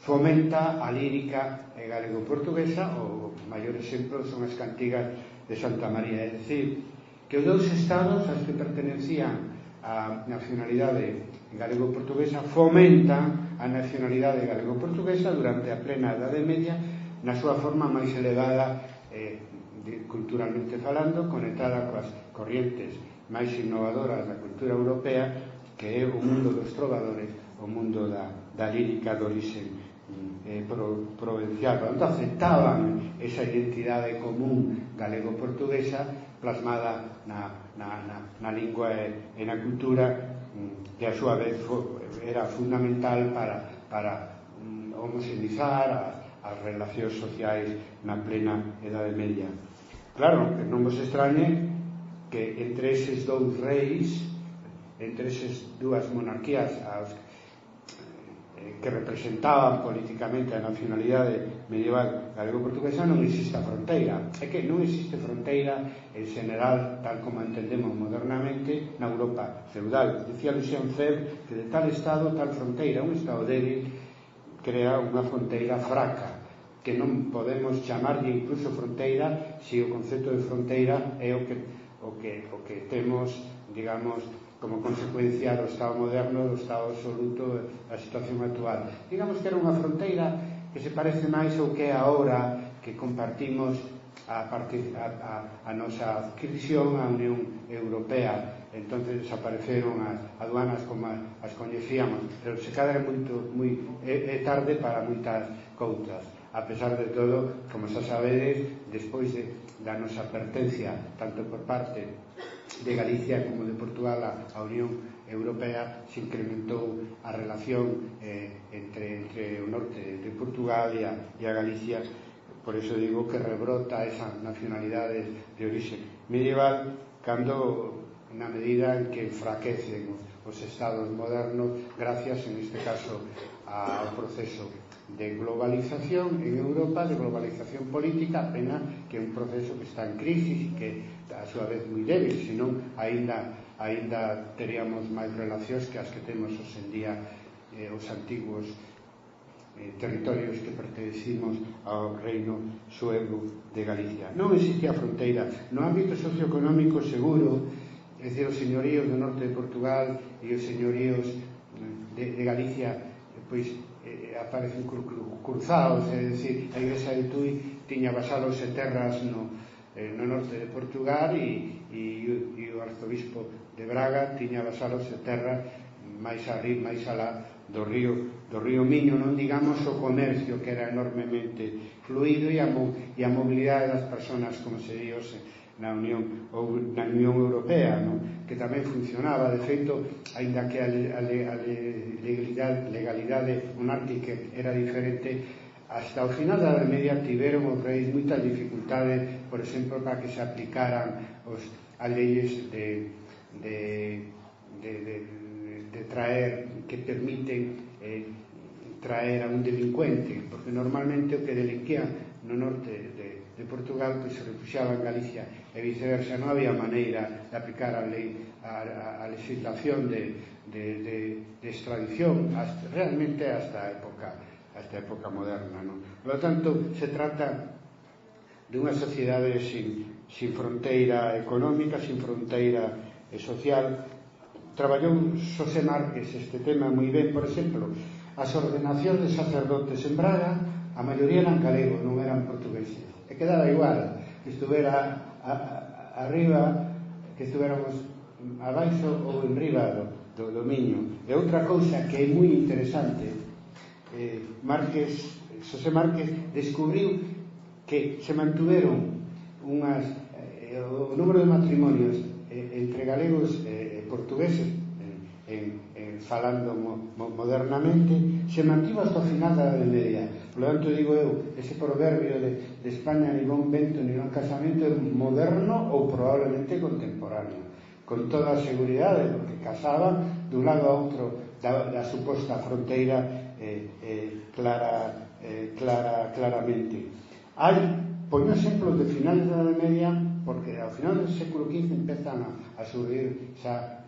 fomenta a lírica galego-portuguesa. O maior exemplo son as cantigas de Santa María. É dicir, que os dous estados aos que pertenecían a nacionalidade galego-portuguesa fomentan a nacionalidade galego-portuguesa durante a plena Edade Media na súa forma máis elevada, culturalmente falando, conectada coas corrientes máis innovadoras da cultura europea, que é o mundo dos trovadores, o mundo da lírica de orixe provincial. Portanto, aceptaban esa identidade común galego-portuguesa plasmada na lingua e na cultura, que a súa vez era fundamental para homogeneizar as relacións sociais na plena Edade Media. Claro, que non vos extrañe que entre eses dous reis, entre esas dúas monarquías que representaban políticamente a nacionalidade medieval galego-portuguesa, non existe fronteira. É que non existe fronteira en general, tal como entendemos modernamente, na Europa feudal. Dicía Lucien Febvre que de tal estado, tal fronteira. Un estado débil crea unha fronteira fraca, que non podemos chamarlle incluso fronteira se o concepto de fronteira é o que temos, digamos, como consecuencia do Estado moderno, do Estado absoluto, da situación actual. Digamos que era unha fronteira que se parece máis ao que é agora, que compartimos a nosa adscripción á Unión Europea. Entonces desapareceron as aduanas como as coñecíamos, pero se cadra é tarde para moitas cousas. A pesar de todo, como xa sabedes, despois da nosa pertencia, tanto por parte de Galicia como de Portugal á Unión Europea, se incrementou a relación entre o norte de Portugal e a Galicia. Por eso digo que rebrota esa nacionalidade de orixe medieval cando, na medida en que enfraquecen os estados modernos, gracias, en este caso, ao proceso de globalización en Europa, de globalización política, apenas que é un proceso que está en crisis e que a súa vez moi débil, senón aínda teríamos máis relacións que as que temos hoxe en día os antigos territorios que pertencimos ao reino suevo de Galicia. Non existía fronteira. No ámbito socioeconómico seguro, é dicir, os señoríos do norte de Portugal e os señoríos de Galicia pois aparecen cruzados, é dicir, a Igrexa de Tui tiña vasalos e terras no norte de Portugal e o arzobispo de Braga tiña vasalos e terras máis alá do río Miño, non digamos o comercio que era enormemente fluido e a mobilidade das persoas, como se di hoxe na Unión Europea, non? Que tamén funcionaba. De feito, aínda que a legalidade monárquica era diferente, hasta o final da Edade Media tiveron os reis moitas dificultades, por exemplo, para que se aplicaran as leyes de traer, que permiten traer a un delincuente, porque normalmente o que delinquía no norte de Portugal pois se refuxiaba en Galicia e viceversa. Non había maneira de aplicar a legislación de extradición realmente hasta a época moderna, non? Por lo tanto, se trata de unha sociedade sin fronteira económica, sin fronteira social. Traballou Xosé Márquez este tema moi ben. Por exemplo, as ordenacións de sacerdotes en Braga, a maioría eran galegos, non eran portugueses, e quedaba igual que estuvera arriba, que estuveramos abaixo ou en riba do Miño. E outra cousa que é moi interesante, Xosé Márquez descubriu que se mantuveron o número de matrimonios entre galegos e portugueses, falando modernamente, se mantivo hasta o final da Edade Media. Por lo tanto, digo eu, ese proverbio de España ni bon vento ni bon casamento é moderno ou probablemente contemporáneo, con toda a seguridade, porque casaban dun lado a outro da suposta fronteira claramente. Poño exemplos de finales da Edade Media, porque ao final do século XV empezan a surgir xa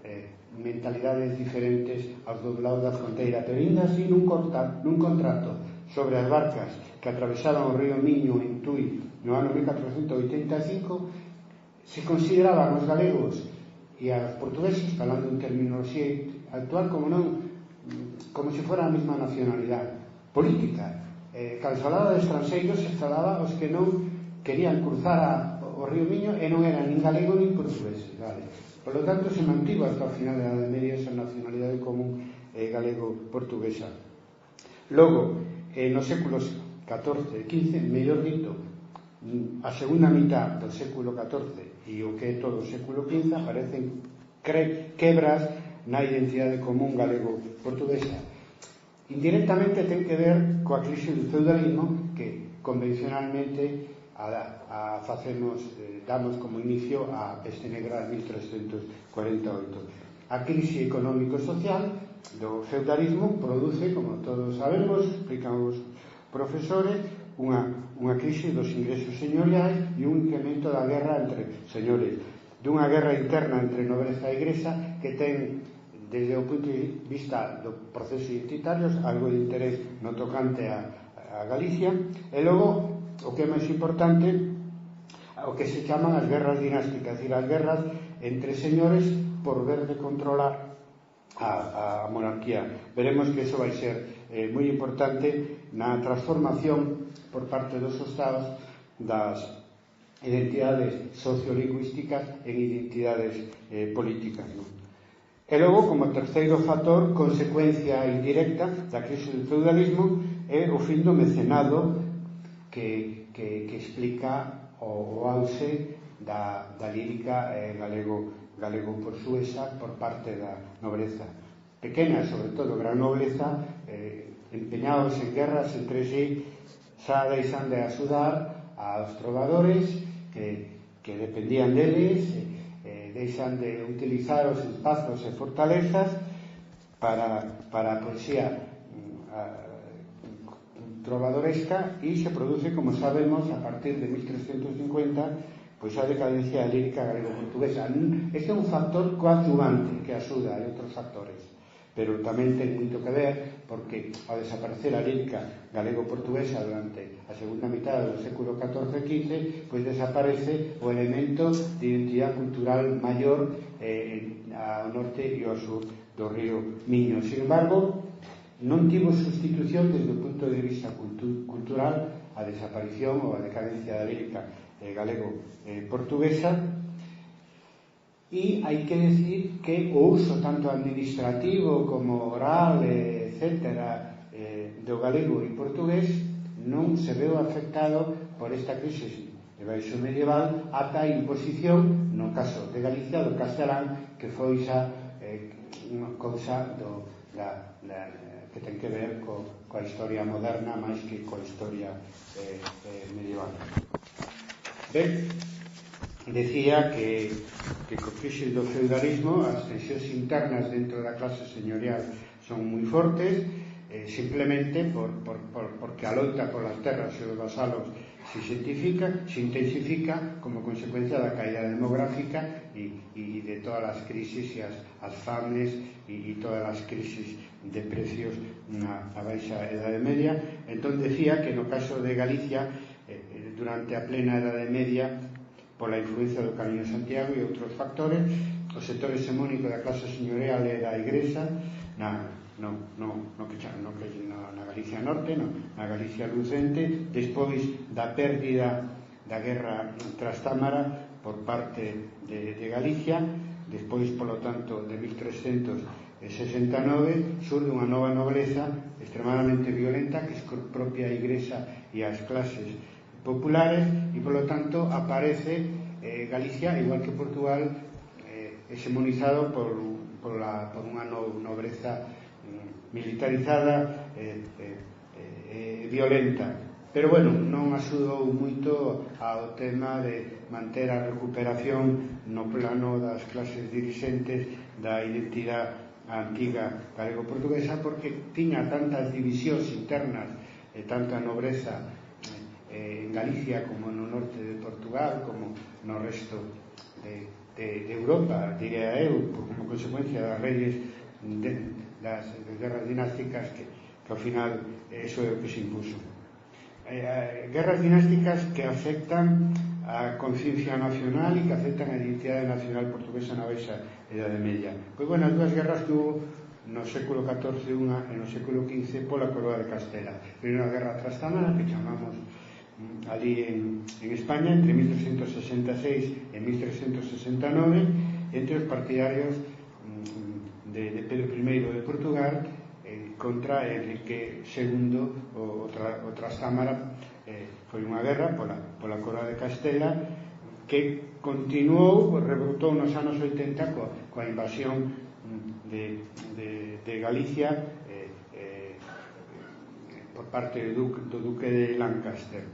mentalidades diferentes aos do lado da fronteira, pero ainda así nun contrato sobre as barcas que atravesaban o río Miño en Tui no ano 1485 se consideraban os galegos e os portugueses, falando en terminoloxía actual, como se fora a mesma nacionalidade política. Cando falaba de estranxeiros, se falaba os que non querían cruzar o río Miño e non eran nin galego nin portugueses, vale? Por lo tanto, se mantivo hasta o final da Edade Media esa nacionalidade común galego-portuguesa. Logo, nos séculos XIV e XV, mellor dito, a segunda mitad do século XIV e o que é todo o século XV, aparecen quebras na identidade común galego-portuguesa. Indirectamente ten que ver coa crise do feudalismo que convencionalmente damos como inicio a peste negra de 1348. A crise económico-social do feudalismo produce, como todos sabemos, explican os profesores, unha crise dos ingresos señoriais e un incremento da guerra entre señores, dunha guerra interna entre nobreza e igrexa que ten, desde o punto de vista do proceso identitario, algo de interés no tocante a Galicia, e logo o que é máis importante, o que se chaman as guerras dinásticas, é dicir, as guerras entre señores por ver de controlar a monarquía. Veremos que iso vai ser moi importante na transformación por parte dos estados das identidades sociolingüísticas en identidades políticas, non? E logo, como terceiro factor, consecuencia indirecta da crise do feudalismo, é o fin do mecenado que explica o auxe da lírica galego-portuguesa por parte da nobreza pequena, sobre todo gran nobreza, empeñados en guerras entre sí, xa deixan de axudar aos trovadores que dependían deles, deixan de utilizar os espazos e fortalezas para a poesía trovadoresca e se produce, como sabemos, a partir de 1350, pois a decadencia lírica galego-portuguesa. Este é un factor coadyuvante que axuda, hai outros factores, pero tamén ten moito que ver porque ao desaparecer a lírica galego-portuguesa durante a segunda mitad do século XIV-XV, pois desaparece o elemento de identidade cultural maior ao norte e ao sur do río Miño. Sin embargo, non tivo sustitución desde o punto de vista cultural a desaparición ou a decadencia da lírica galego-portuguesa, e hai que decir que o uso tanto administrativo como oral, etc., do galego e portugués non se veu afectado por esta crise de baixo medieval ata a imposición, no caso de Galicia, do castelán, que foi xa unha cousa que ten que ver coa historia moderna máis que coa historia medieval. Ben, decía que co crise do feudalismo as tensións internas dentro da clase señorial son moi fortes, simplemente porque a loita polas terras e os vasalos se intensifica como consecuencia da caída demográfica e de todas as crisis e as fames e todas as crisis de precios na baixa Edade Media. Entón decía que no caso de Galicia, durante a plena Edade Media, pola influencia do Camiño de Santiago e outros factores, o sector hexemónico da clase señorial era a Igrexa na Galicia Norte, na Galicia Lucente, despois da pérdida da guerra Trastámara por parte de Galicia, despois, polo tanto, de 1369, surge unha nova nobleza extremadamente violenta que expropia a Igrexa e as clases populares e, polo tanto, aparece Galicia, igual que Portugal, hexemonizado por unha nobreza militarizada violenta. Pero, bueno, non axudou moito ao tema de manter a recuperación no plano das clases dirixentes da identidade antiga galego-portuguesa, porque tiña tantas divisións internas e tanta nobreza en Galicia como no norte de Portugal, como no resto de Europa, diría eu, como consecuencia das reyes das guerras dinásticas que ao final eso é o que se impuso. Guerras dinásticas que afectan a conciencia nacional e que afectan a identidade nacional portuguesa na baixa Edade Media. Pois, bueno, as dúas guerras que hubo no século XIV unha e no século XV pola coroa de Castela. Primeiro a guerra Trastámara, que chamamos ali en España, entre 1366 e 1369, entre os partidarios de Pedro I de Portugal contra Enrique II o Trastámara. Foi unha guerra pola coroa de Castela que continuou, rebrotou nos anos 80 coa invasión de Galicia por parte do duque de Lancaster.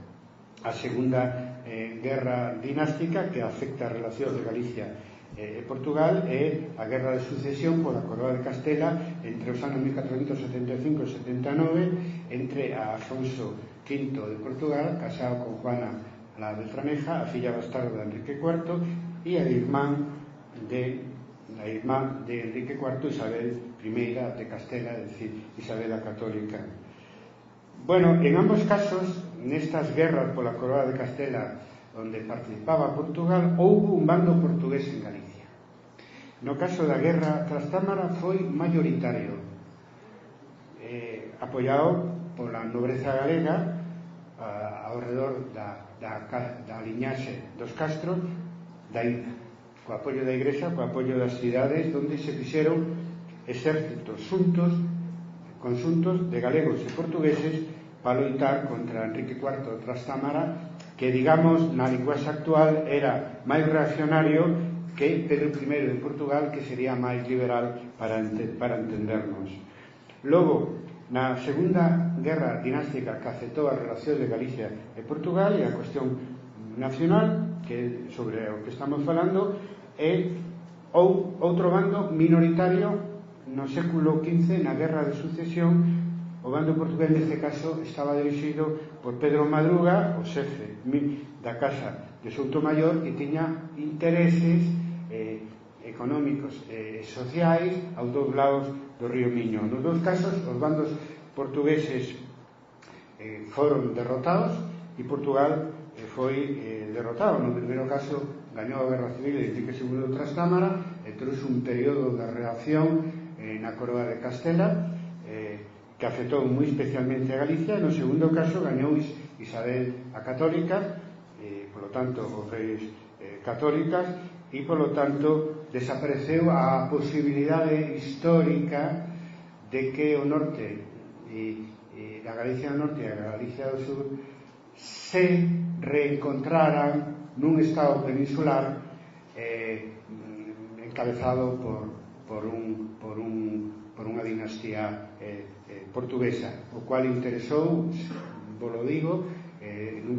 A segunda guerra dinástica que afecta a relación de Galicia e Portugal é a guerra de sucesión pola coroa de Castela entre os anos 1475 e 79, entre a Afonso V de Portugal, casado con Juana la Beltraneja, a filla bastarda de Enrique IV, e a irmán de Enrique IV, Isabel I de Castela, es decir, Isabel la Católica. Bueno, en ambos casos, nestas guerras pola coroa de Castela onde participaba Portugal, houbo un bando portugués en Galicia. No caso da guerra Trastámara foi maioritario, apoiado pola nobreza galega ao redor da liñaxe dos Castro, co apoio da Igrexa, co apoio das cidades onde se fixeron exércitos conxuntos de galegos e portugueses para loitar contra Enrique IV de Trastámara, que, digamos, na linguaxe actual era máis reaccionario que Pedro I de Portugal, que sería máis liberal para entendernos. Logo, na segunda guerra dinástica que afectou a relación de Galicia e Portugal e a cuestión nacional, que sobre o que estamos falando, é outro bando minoritario no século XV, na guerra de sucesión, o bando portugués neste caso estaba dirixido por Pedro Madruga, o xefe da Casa de Soutomaior, que tiña intereses económicos e sociais aos dous lados do río Miño. Nos dous casos, os bandos portugueses foron derrotados e Portugal foi derrotado. No primeiro caso gañou a Guerra Civil e Enrique II Trastámara e trouxe un período de reacción na Coroa de Castela que afectou moi especialmente a Galicia. No segundo caso gañou Isabel a Católica, polo tanto os reis católicas, e polo tanto desapareceu a posibilidade histórica de que o norte e a Galicia do norte e a Galicia do sur se reencontraran nun estado peninsular encabezado por unha dinastía portuguesa, o cual interesou, vos lo digo,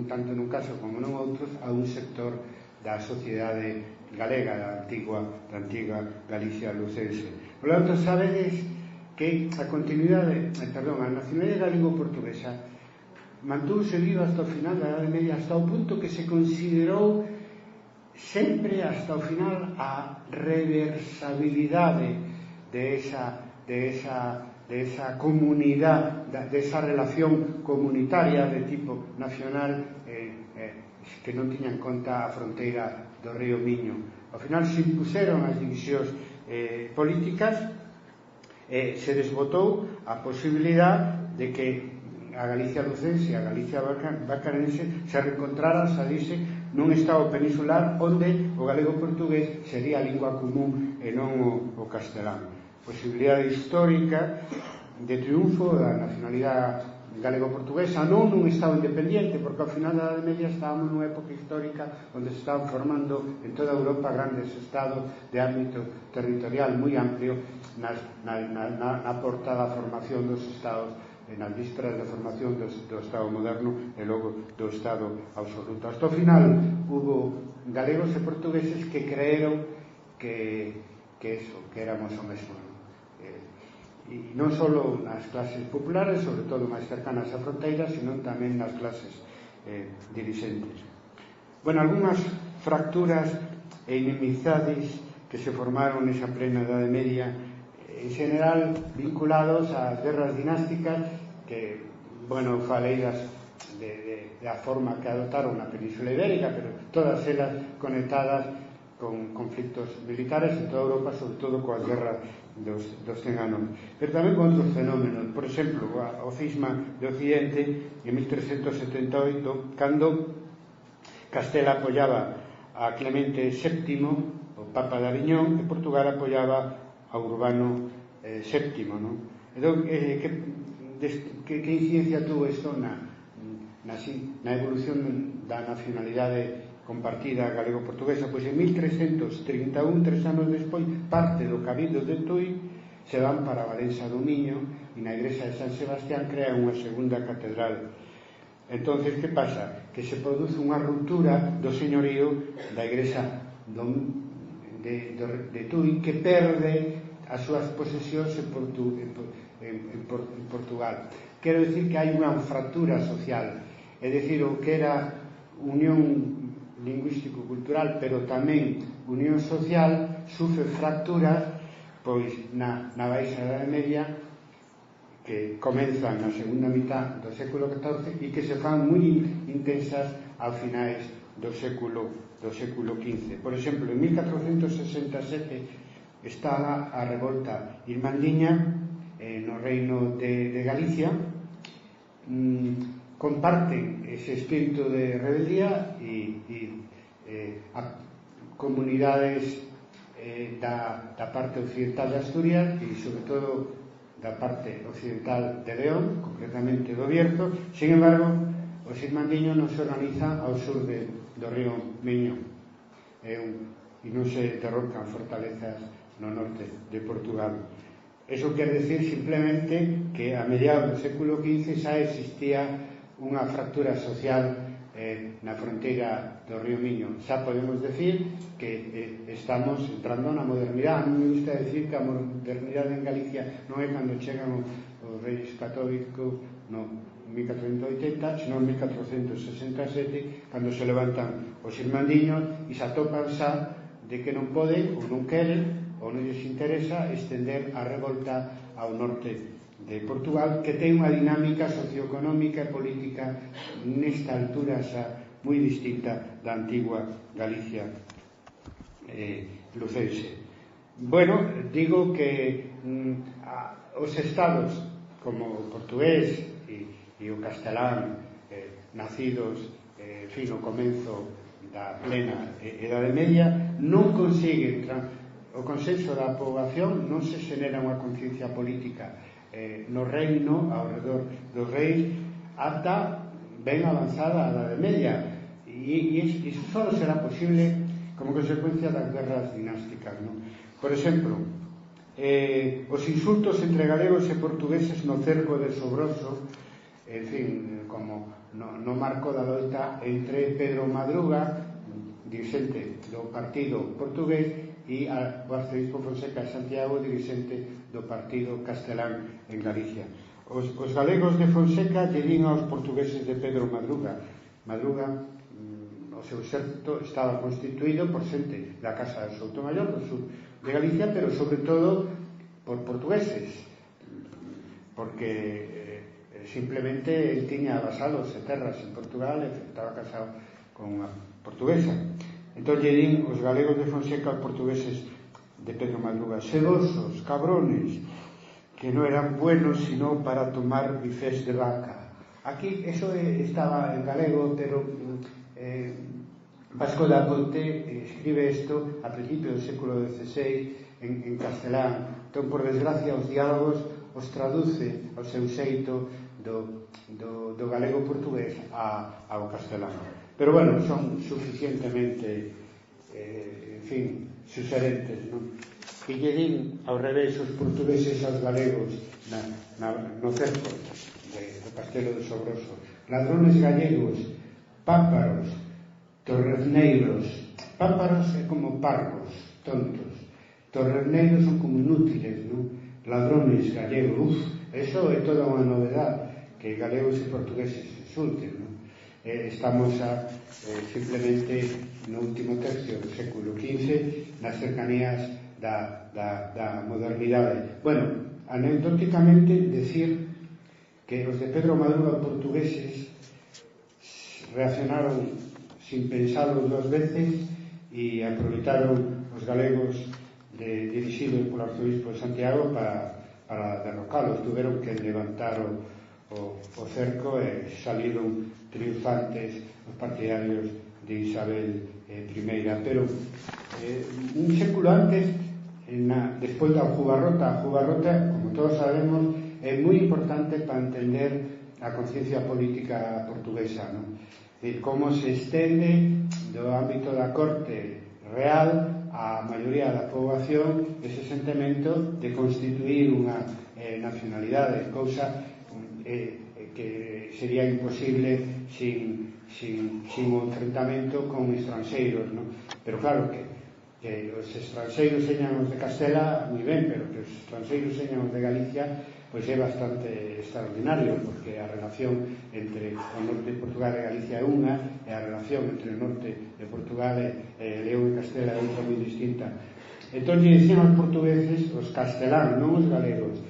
tanto nun caso como non outros, a un sector da sociedade galega, da antiga Galicia lucense. Por lo tanto, sabedes que a nacionalidade galego-portuguesa mantouse viva hasta o final da Edade Media, hasta o punto que se considerou sempre hasta o final a reversabilidade de esa comunidade, de esa relación comunitaria de tipo nacional que non tiña en conta a fronteira do río Miño. Ao final se impuseron as divisións políticas e se desbotou a posibilidade de que a Galicia lucense e a Galicia bacarense se reencontraran, salise nun estado peninsular onde o galego-portugués sería a lingua común e non o castelán. Posibilidade histórica de triunfo da nacionalidade galego-portuguesa, non nun estado independiente, porque ao final da Edade Media estábamos nunha época histórica onde se estaban formando en toda Europa grandes estados de ámbito territorial moi amplio na portada formación dos estados, nas vísperas da formación do Estado moderno e logo do Estado absoluto. Hasta o final hubo galegos e portugueses que creeron que éramos o mesmo. E non só nas clases populares, sobre todo máis cercanas á fronteira, sino tamén nas clases dirixentes. Bueno, algunhas fracturas e inimizades que se formaron nesa plena Edade Media, en general vinculados ás guerras dinásticas que, bueno, falei da forma que adotaron na Península Ibérica, pero todas elas conectadas con conflictos militares en toda Europa, sobre todo coas guerras dos 100 anos, pero tamén con outros fenómenos. Por exemplo, o cisma de Occidente en 1378, cando Castela apoiaba a Clemente VII, o Papa de Aviñón, e Portugal apoiaba a Urbano VII, non? Entón, que incidencia tuvo isto na evolución da nacionalidade compartida galego-portuguesa? Pois en 1331, 3 anos despois, parte do cabildo de Tui se van para Valença do Miño e na igrexa de San Sebastián crean unha segunda catedral. Entonces, que pasa? Que se produce unha ruptura do señorío da igrexa de Tui, que perde as súas posesións en Portugal. Quero dicir que hai unha fractura social, é dicir, o que era unión lingüístico-cultural, pero tamén unión social, sufre fracturas pois na Baixa Edade Media, que comenzan na segunda mitad do século XIV e que se fan moi intensas ao finais do século XV. Por exemplo, en 1467 estaba a revolta irmandiña no reino de Galicia. Comparten ese espírito de rebeldía e comunidades da parte occidental de Asturias e sobre todo da parte occidental de León, concretamente do Bierzo. Sin embargo, os irmandiños non se organizan ao sur do río Miño e non se derrocan fortalezas no norte de Portugal. Eso quer decir simplemente que a mediados do século XV xa existía unha fractura social na fronteira do río Miño. Xa podemos decir que estamos entrando na modernidade. A mí me gusta decir que a modernidade en Galicia non é cando chegan os reis católicos no 1480, senón 1467, cando se levantan os irmandiños e se atopan xa de que non poden ou non queren ou non lles interesa estender a revolta ao norte de Portugal, que ten unha dinámica socioeconómica e política nesta altura xa moi distinta da antigua Galicia lucense. Bueno, digo que os estados como o portugués e o castelán nacidos no comenzo da plena Edade Media non consiguen o consenso da poboación, non se xenera unha conciencia política no reino ao redor dos reis ata ben avanzada a Edade Media, e iso só será posible como consecuencia das guerras dinásticas, non? Por exemplo, os insultos entre galegos e portugueses no cerco de Sobroso, en fin, como no marco da loita entre Pedro Madruga, dirixente do partido portugués, e o arcebispo Fonseca de Santiago, dirixente do partido castelán en Galicia. Os galegos de Fonseca lle din aos portugueses de Pedro Madruga. O seu exército estaba constituído por xente da Casa de Soutomaior do sur de Galicia, pero sobre todo por portugueses, porque simplemente el tiña vasalos e terras en Portugal e estaba casado con unha portuguesa. Entón lle din os galegos de Fonseca aos portugueses de Pedro Madruga: sedosos, cabrones, que non eran buenos sino para tomar bifés de vaca. Aquí eso estaba en galego, pero Vasco da Ponte escribe isto a principios do século XVI en castelán. Entón, por desgracia, os diálogos os traduce ao seu xeito do galego portugués ao castelán. Pero, bueno, son suficientemente, en fin, sugerentes, non? E lle din, ao revés, os portugueses aos galegos no cerco do Castelo de Sobroso: ladrones gallegos, pámparos, torrerneiros. Pámparos é como parvos, tontos. Torrerneiros son como inútiles, non? Ladrones gallegos, eso é toda unha novedade, que galegos e portugueses insulten, non? Estamos simplemente no último tercio do século XV, nas cercanías da modernidade. Bueno, anecdóticamente decir que os de Pedro Madruga portugueses reaccionaron sin pensarlo dos veces e aproveitaron os galegos dirixidos polo arzobispo de Santiago para derrocalos. Tuveron que levantar o cerco e saliron triunfantes os partidarios de Isabel I. Pero un século antes, despois da Aljubarrota, como todos sabemos, é moi importante para entender a conciencia política portuguesa, non? Como se estende do ámbito da corte real á maioría da poboación ese sentimento de constituir unha nacionalidade, cousa que sería imposible sin o enfrentamento con estranxeiros, non? Pero claro que os estranxeiros señan os de Castela moi ben, pero que os estranxeiros señan os de Galicia pois é bastante extraordinario, porque a relación entre o norte de Portugal e Galicia é unha, e a relación entre o norte de Portugal e León e Castela é outra moi distinta. Entón lle dicían aos portugueses, os castelán, non os galegos,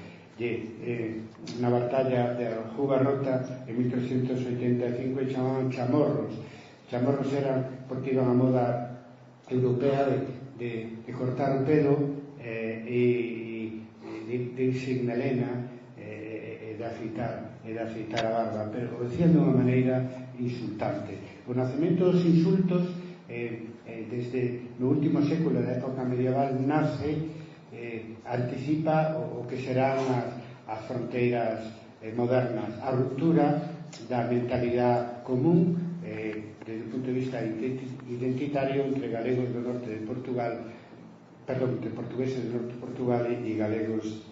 na batalla de Aljubarrota en 1385 chamaban chamorros. Chamorros eran porque iban a moda europea de cortar o pelo e de irse en melena e de afeitar a barba, pero o decían de unha maneira insultante. O nacemento dos insultos desde no último século da época medieval nace, anticipa o que serán as fronteiras modernas, a ruptura da mentalidade común desde o punto de vista identitario entre galegos do norte de Portugal, de portugueses do norte de Portugal e galegos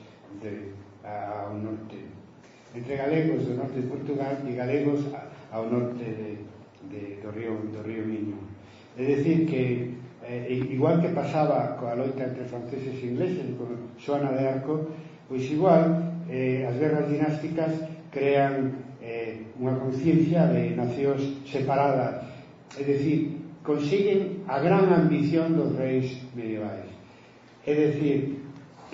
ao norte, entre galegos do norte de Portugal e galegos ao norte do río Miño. É dicir que igual que pasaba coa loita entre franceses e ingleses con Xoana de Arco, pois igual as guerras dinásticas crean unha conciencia de nacións separadas, é dicir, consiguen a gran ambición dos reis medievais, é dicir,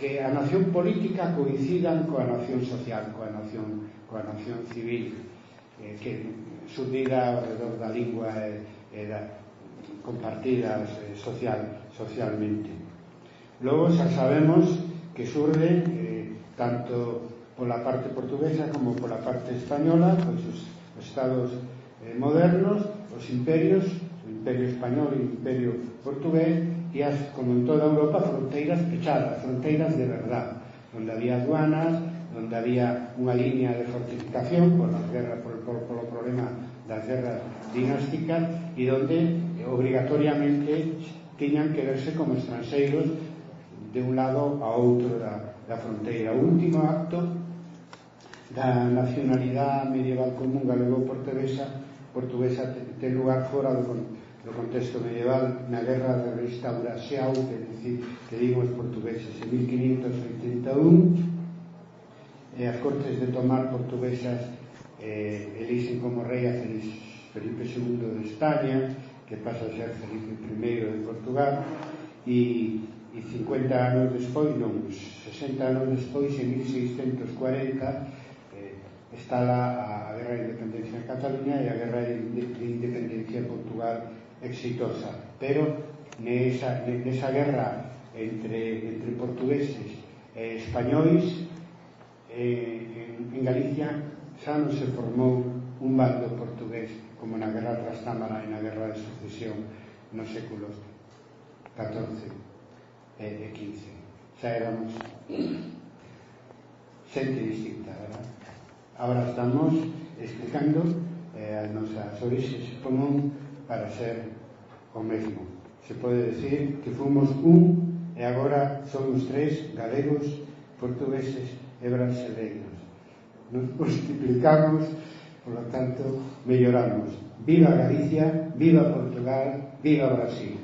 que a nación política coincidan coa nación social, coa nación civil, que xurdida ao redor da lingua e da compartida socialmente. Logo xa sabemos que xurde tanto pola parte portuguesa como pola parte española, pois os estados modernos, os imperios, o imperio español e o imperio portugués, e como en toda Europa, fronteiras pechadas, fronteiras de verdad, onde había aduanas, onde había unha línea de fortificación polo problema das guerras dinásticas, e onde obrigatoriamente tiñan que verse como estranxeiros de un lado a outro da fronteira. O último acto da nacionalidade medieval común galego-portuguesa ten lugar fora do contexto medieval, na guerra de restauración, que digo os portugueses, en 1581, e as cortes de Tomar portuguesas elixen como rei a Felipe II de España, que pasa a ser Felipe I de Portugal, e 50 anos despois, non, 60 anos despois, en 1640, está a guerra de independencia en Cataluña e a guerra de independencia en Portugal exitosa. Pero nesa guerra entre portugueses e españois, en Galicia xa non se formou un bando portugués como na guerra Trastámara e na guerra de sucesión nos séculos XIV e XV. Xa éramos xente distinta, verdad? Agora estamos explicando as nosas orixes común para ser o mesmo. Se pode decir que fomos e agora somos tres, galegos, portugueses e brasileiros. Nos multiplicamos, por lo tanto, melloramos. Viva Galicia, viva Portugal, viva Brasil.